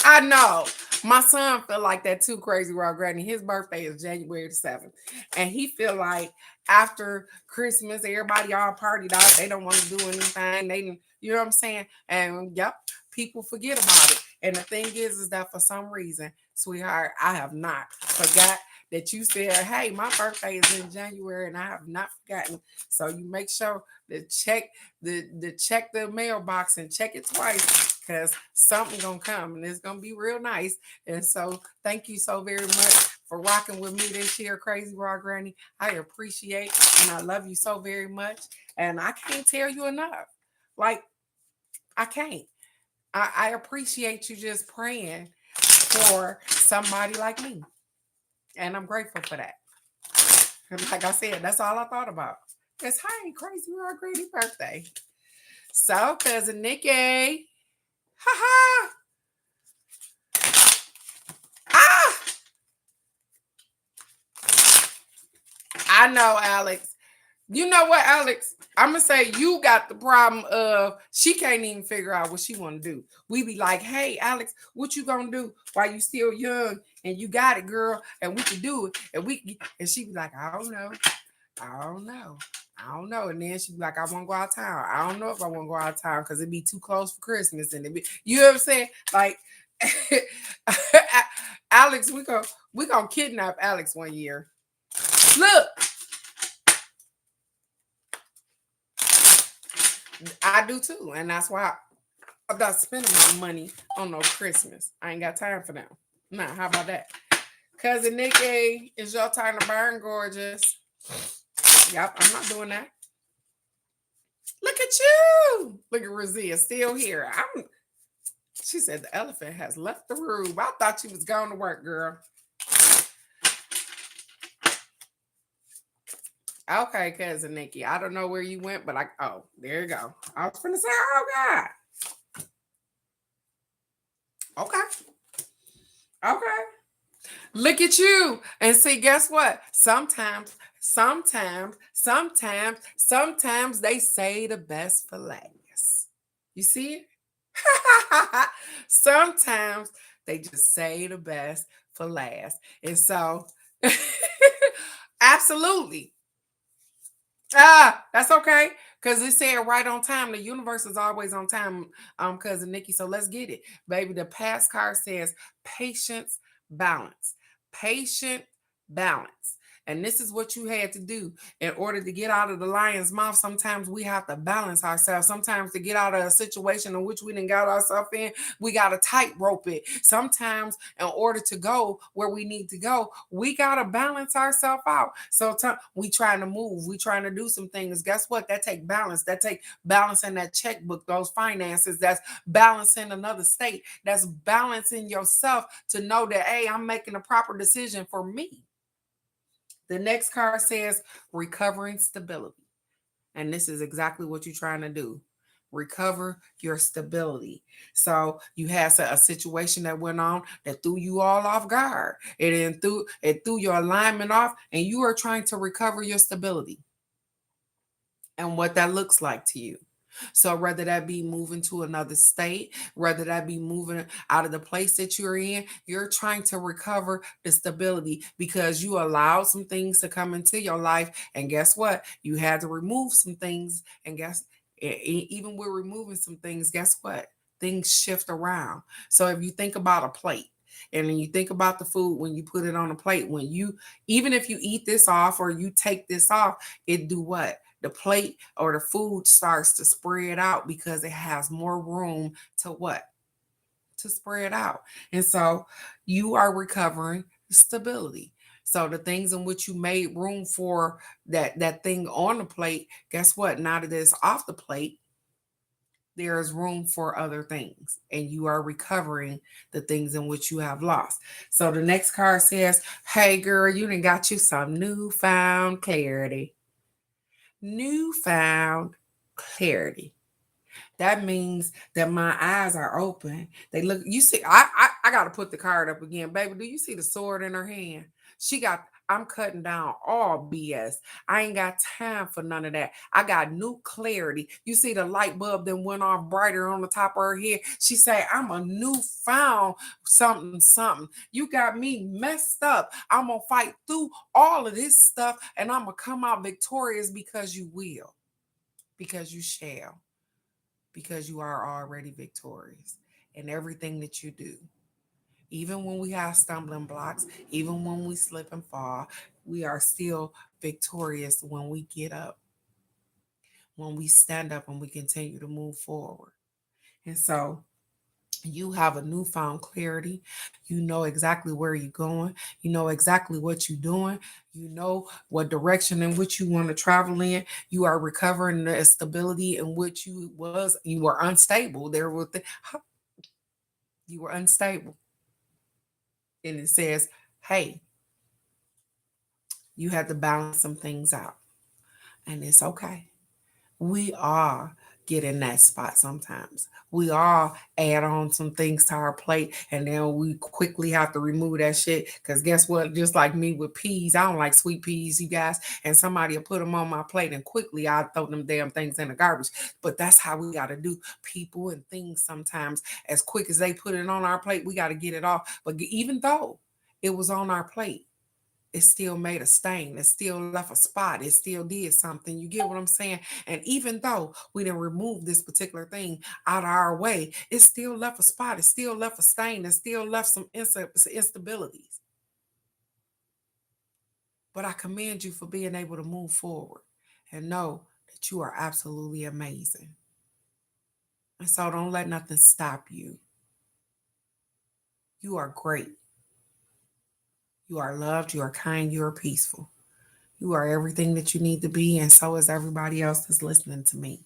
I know. My son feel like that too, Crazy Raw Granny. His birthday is January the 7th. And he feel like after Christmas, everybody all partied out. They don't want to do anything. You know what I'm saying? And yep, people forget about it. And the thing is that for some reason, sweetheart, I have not forgot that you said, hey, my birthday is in January and I have not forgotten. So you make sure to check the mailbox and check it twice because something gonna come and it's gonna be real nice. And so thank you so very much for rocking with me this year, Crazy Raw Granny. I appreciate and I love you so very much. And I can't tell you enough. Like, I can't. I appreciate you just praying for somebody like me. And I'm grateful for that. And like I said, that's all I thought about. Because, hey, crazy world, greedy birthday. So, cousin Nikki. Ha ha. Ah, I know, Alex. You know what, Alex? I'm gonna say you got the problem of she can't even figure out what she want to do. We be like, "Hey, Alex, what you gonna do while you still young and you got it, girl, and we can do it." And she be like, "I don't know, I don't know, I don't know." And then she be like, "I want to go out of town. I don't know if I want to go out of town because it'd be too close for Christmas." And it be, you know what I'm saying? Like, Alex, we gonna kidnap Alex one year. Look, I do too, and that's why I'm not spending my money on no Christmas. I ain't got time for them. Nah, how about that? Cousin Nikki, it's your time to burn, gorgeous. Yep, I'm not doing that. Look at you. Look at Razia, still here. She said the elephant has left the room. I thought you was going to work, girl. Okay, cousin Nikki. I don't know where you went, but there you go. I was gonna say, oh God. Okay. Okay. Look at you. And see, guess what? Sometimes they say the best for last. You see it? Sometimes they just say the best for last. And so, absolutely. That's okay. Because it said right on time. The universe is always on time, cousin Nikki. So let's get it. Baby, the past card says patience, balance. Patient balance. And this is what you had to do in order to get out of the lion's mouth. Sometimes we have to balance ourselves. Sometimes to get out of a situation in which we didn't got ourselves in, we got to tightrope it. Sometimes in order to go where we need to go, we got to balance ourselves out. So we trying to move, we trying to do some things. Guess what? That take balance. That take balancing that checkbook, those finances. That's balancing another state. That's balancing yourself to know that, hey, I'm making a proper decision for me. The next card says recovering stability. And this is exactly what you're trying to do. Recover your stability. So you had a situation that went on that threw you all off guard. It threw your alignment off, and you are trying to recover your stability and what that looks like to you. So whether that be moving to another state, whether that be moving out of the place that you're in, you're trying to recover the stability because you allowed some things to come into your life. And guess what? You had to remove some things. And even with removing some things, guess what? Things shift around. So if you think about a plate, and then you think about the food when you put it on a plate, even if you eat this off or you take this off, it do what? The plate or the food starts to spread out because it has more room to what? To spread out. And so you are recovering stability. So the things in which you made room for that thing on the plate, guess what? Now that it's off the plate, there is room for other things, and you are recovering the things in which you have lost. So the next card says, hey girl, you done got you some newfound clarity. Newfound clarity. That means that my eyes are open. They look, you see, I gotta put the card up again. Baby, do you see the sword in her hand? I'm cutting down all BS. I ain't got time for none of that. I got new clarity. You see the light bulb that went off brighter on the top of her head. She said, I'm a newfound something, something. You got me messed up. I'm gonna fight through all of this stuff and I'm gonna come out victorious because you will, because you shall, because you are already victorious in everything that you do. Even when we have stumbling blocks, even when we slip and fall, we are still victorious when we get up, when we stand up and we continue to move forward. And so You have a newfound clarity. You know exactly where you're going. You know exactly what you're doing. You know what direction in which you want to travel in. You are recovering the stability in which you were unstable. You were unstable. And it says, hey, you had to balance some things out. And it's okay. We all get in that spot sometimes. We all add on some things to our plate and then we quickly have to remove that shit. Because guess what? Just like me with peas, I don't like sweet peas, you guys. And somebody will put them on my plate and quickly I throw them damn things in the garbage. But that's how we got to do people and things sometimes. As quick as they put it on our plate, we got to get it off. But even though it was on our plate, it still made a stain. It still left a spot. It still did something. You get what I'm saying? And even though we didn't remove this particular thing out of our way, it still left a spot. It still left a stain. It still left some instabilities. But I commend you for being able to move forward and know that you are absolutely amazing. And so don't let nothing stop you. You are great. You are loved. You are kind. You are peaceful. You are everything that you need to be, and so is everybody else that's listening to me.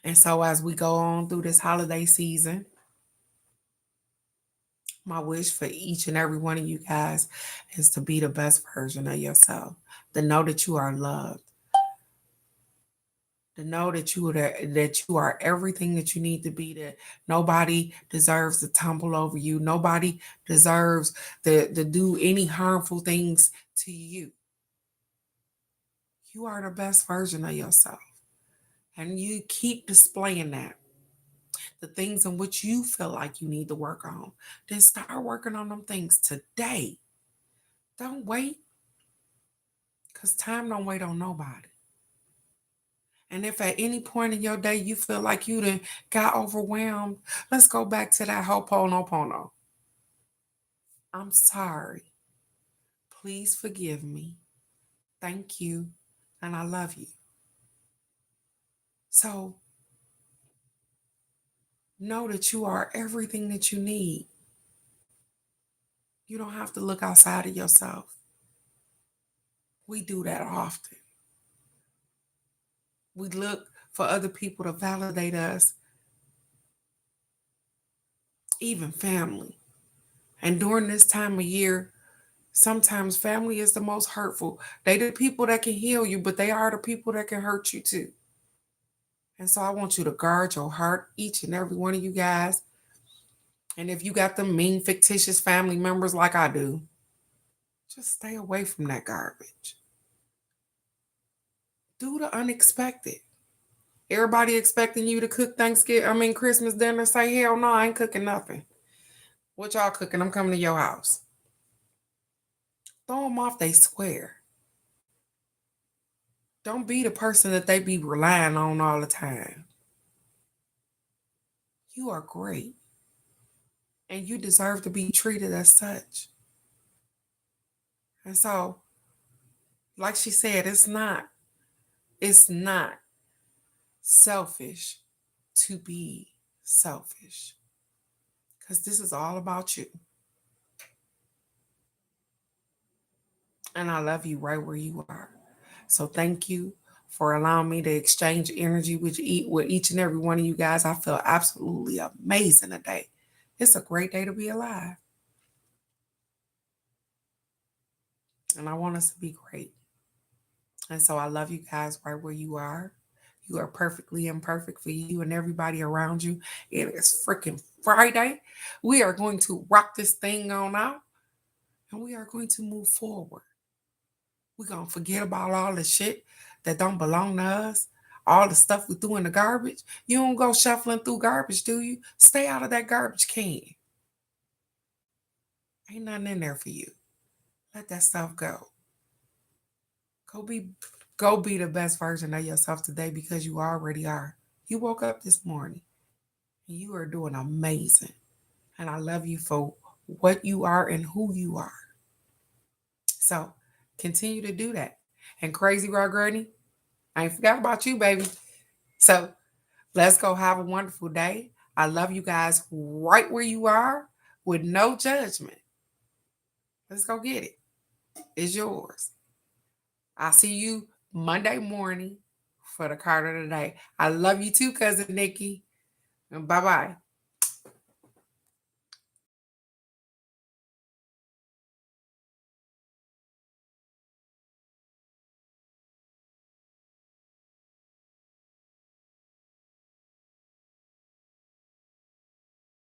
And so, as we go on through this holiday season, my wish for each and every one of you guys is to be the best version of yourself, to know that you are loved, to know that you are everything that you need to be. That nobody deserves to tumble over you. Nobody deserves to do any harmful things to you. You are the best version of yourself, and you keep displaying that. The things in which you feel like you need to work on, then start working on them things today. Don't wait, because time don't wait on nobody. And if at any point in your day you feel like you done got overwhelmed, let's go back to that Ho'oponopono. I'm sorry. Please forgive me. Thank you. And I love you. So know that you are everything that you need. You don't have to look outside of yourself. We do that often. We look for other people to validate us, even family. And during this time of year, sometimes family is the most hurtful. They the people that can heal you, but they are the people that can hurt you too. And so I want you to guard your heart, each and every one of you guys. And if you got them mean, fictitious family members like I do, just stay away from that garbage. Do the unexpected. Everybody expecting you to cook Christmas dinner. Say, hell no, I ain't cooking nothing. What y'all cooking? I'm coming to your house. Throw them off they square. Don't be the person that they be relying on all the time. You are great. And you deserve to be treated as such. And so, like she said, it's not selfish to be selfish. Because this is all about you. And I love you right where you are. So thank you for allowing me to exchange energy with each and every one of you guys. I feel absolutely amazing today. It's a great day to be alive. And I want us to be great. And so I love you guys right where you are. You are perfectly imperfect for you and everybody around you. It is freaking Friday. We are going to rock this thing on out and we are going to move forward. We're going to forget about all the shit that don't belong to us, all the stuff we threw in the garbage. You don't go shuffling through garbage, do you? Stay out of that garbage can. Ain't nothing in there for you. Let that stuff go. Go be go be the best version of yourself today because you already are. You woke up this morning and you are doing amazing. And I love you for what you are and who you are. So continue to do that. And Crazy Rock Granny, I ain't forgot about you, baby. So let's go have a wonderful day. I love you guys right where you are with no judgment. Let's go get it. It's yours. I'll see you Monday morning for the card of the day. I love you too, Cousin Nikki. And bye-bye.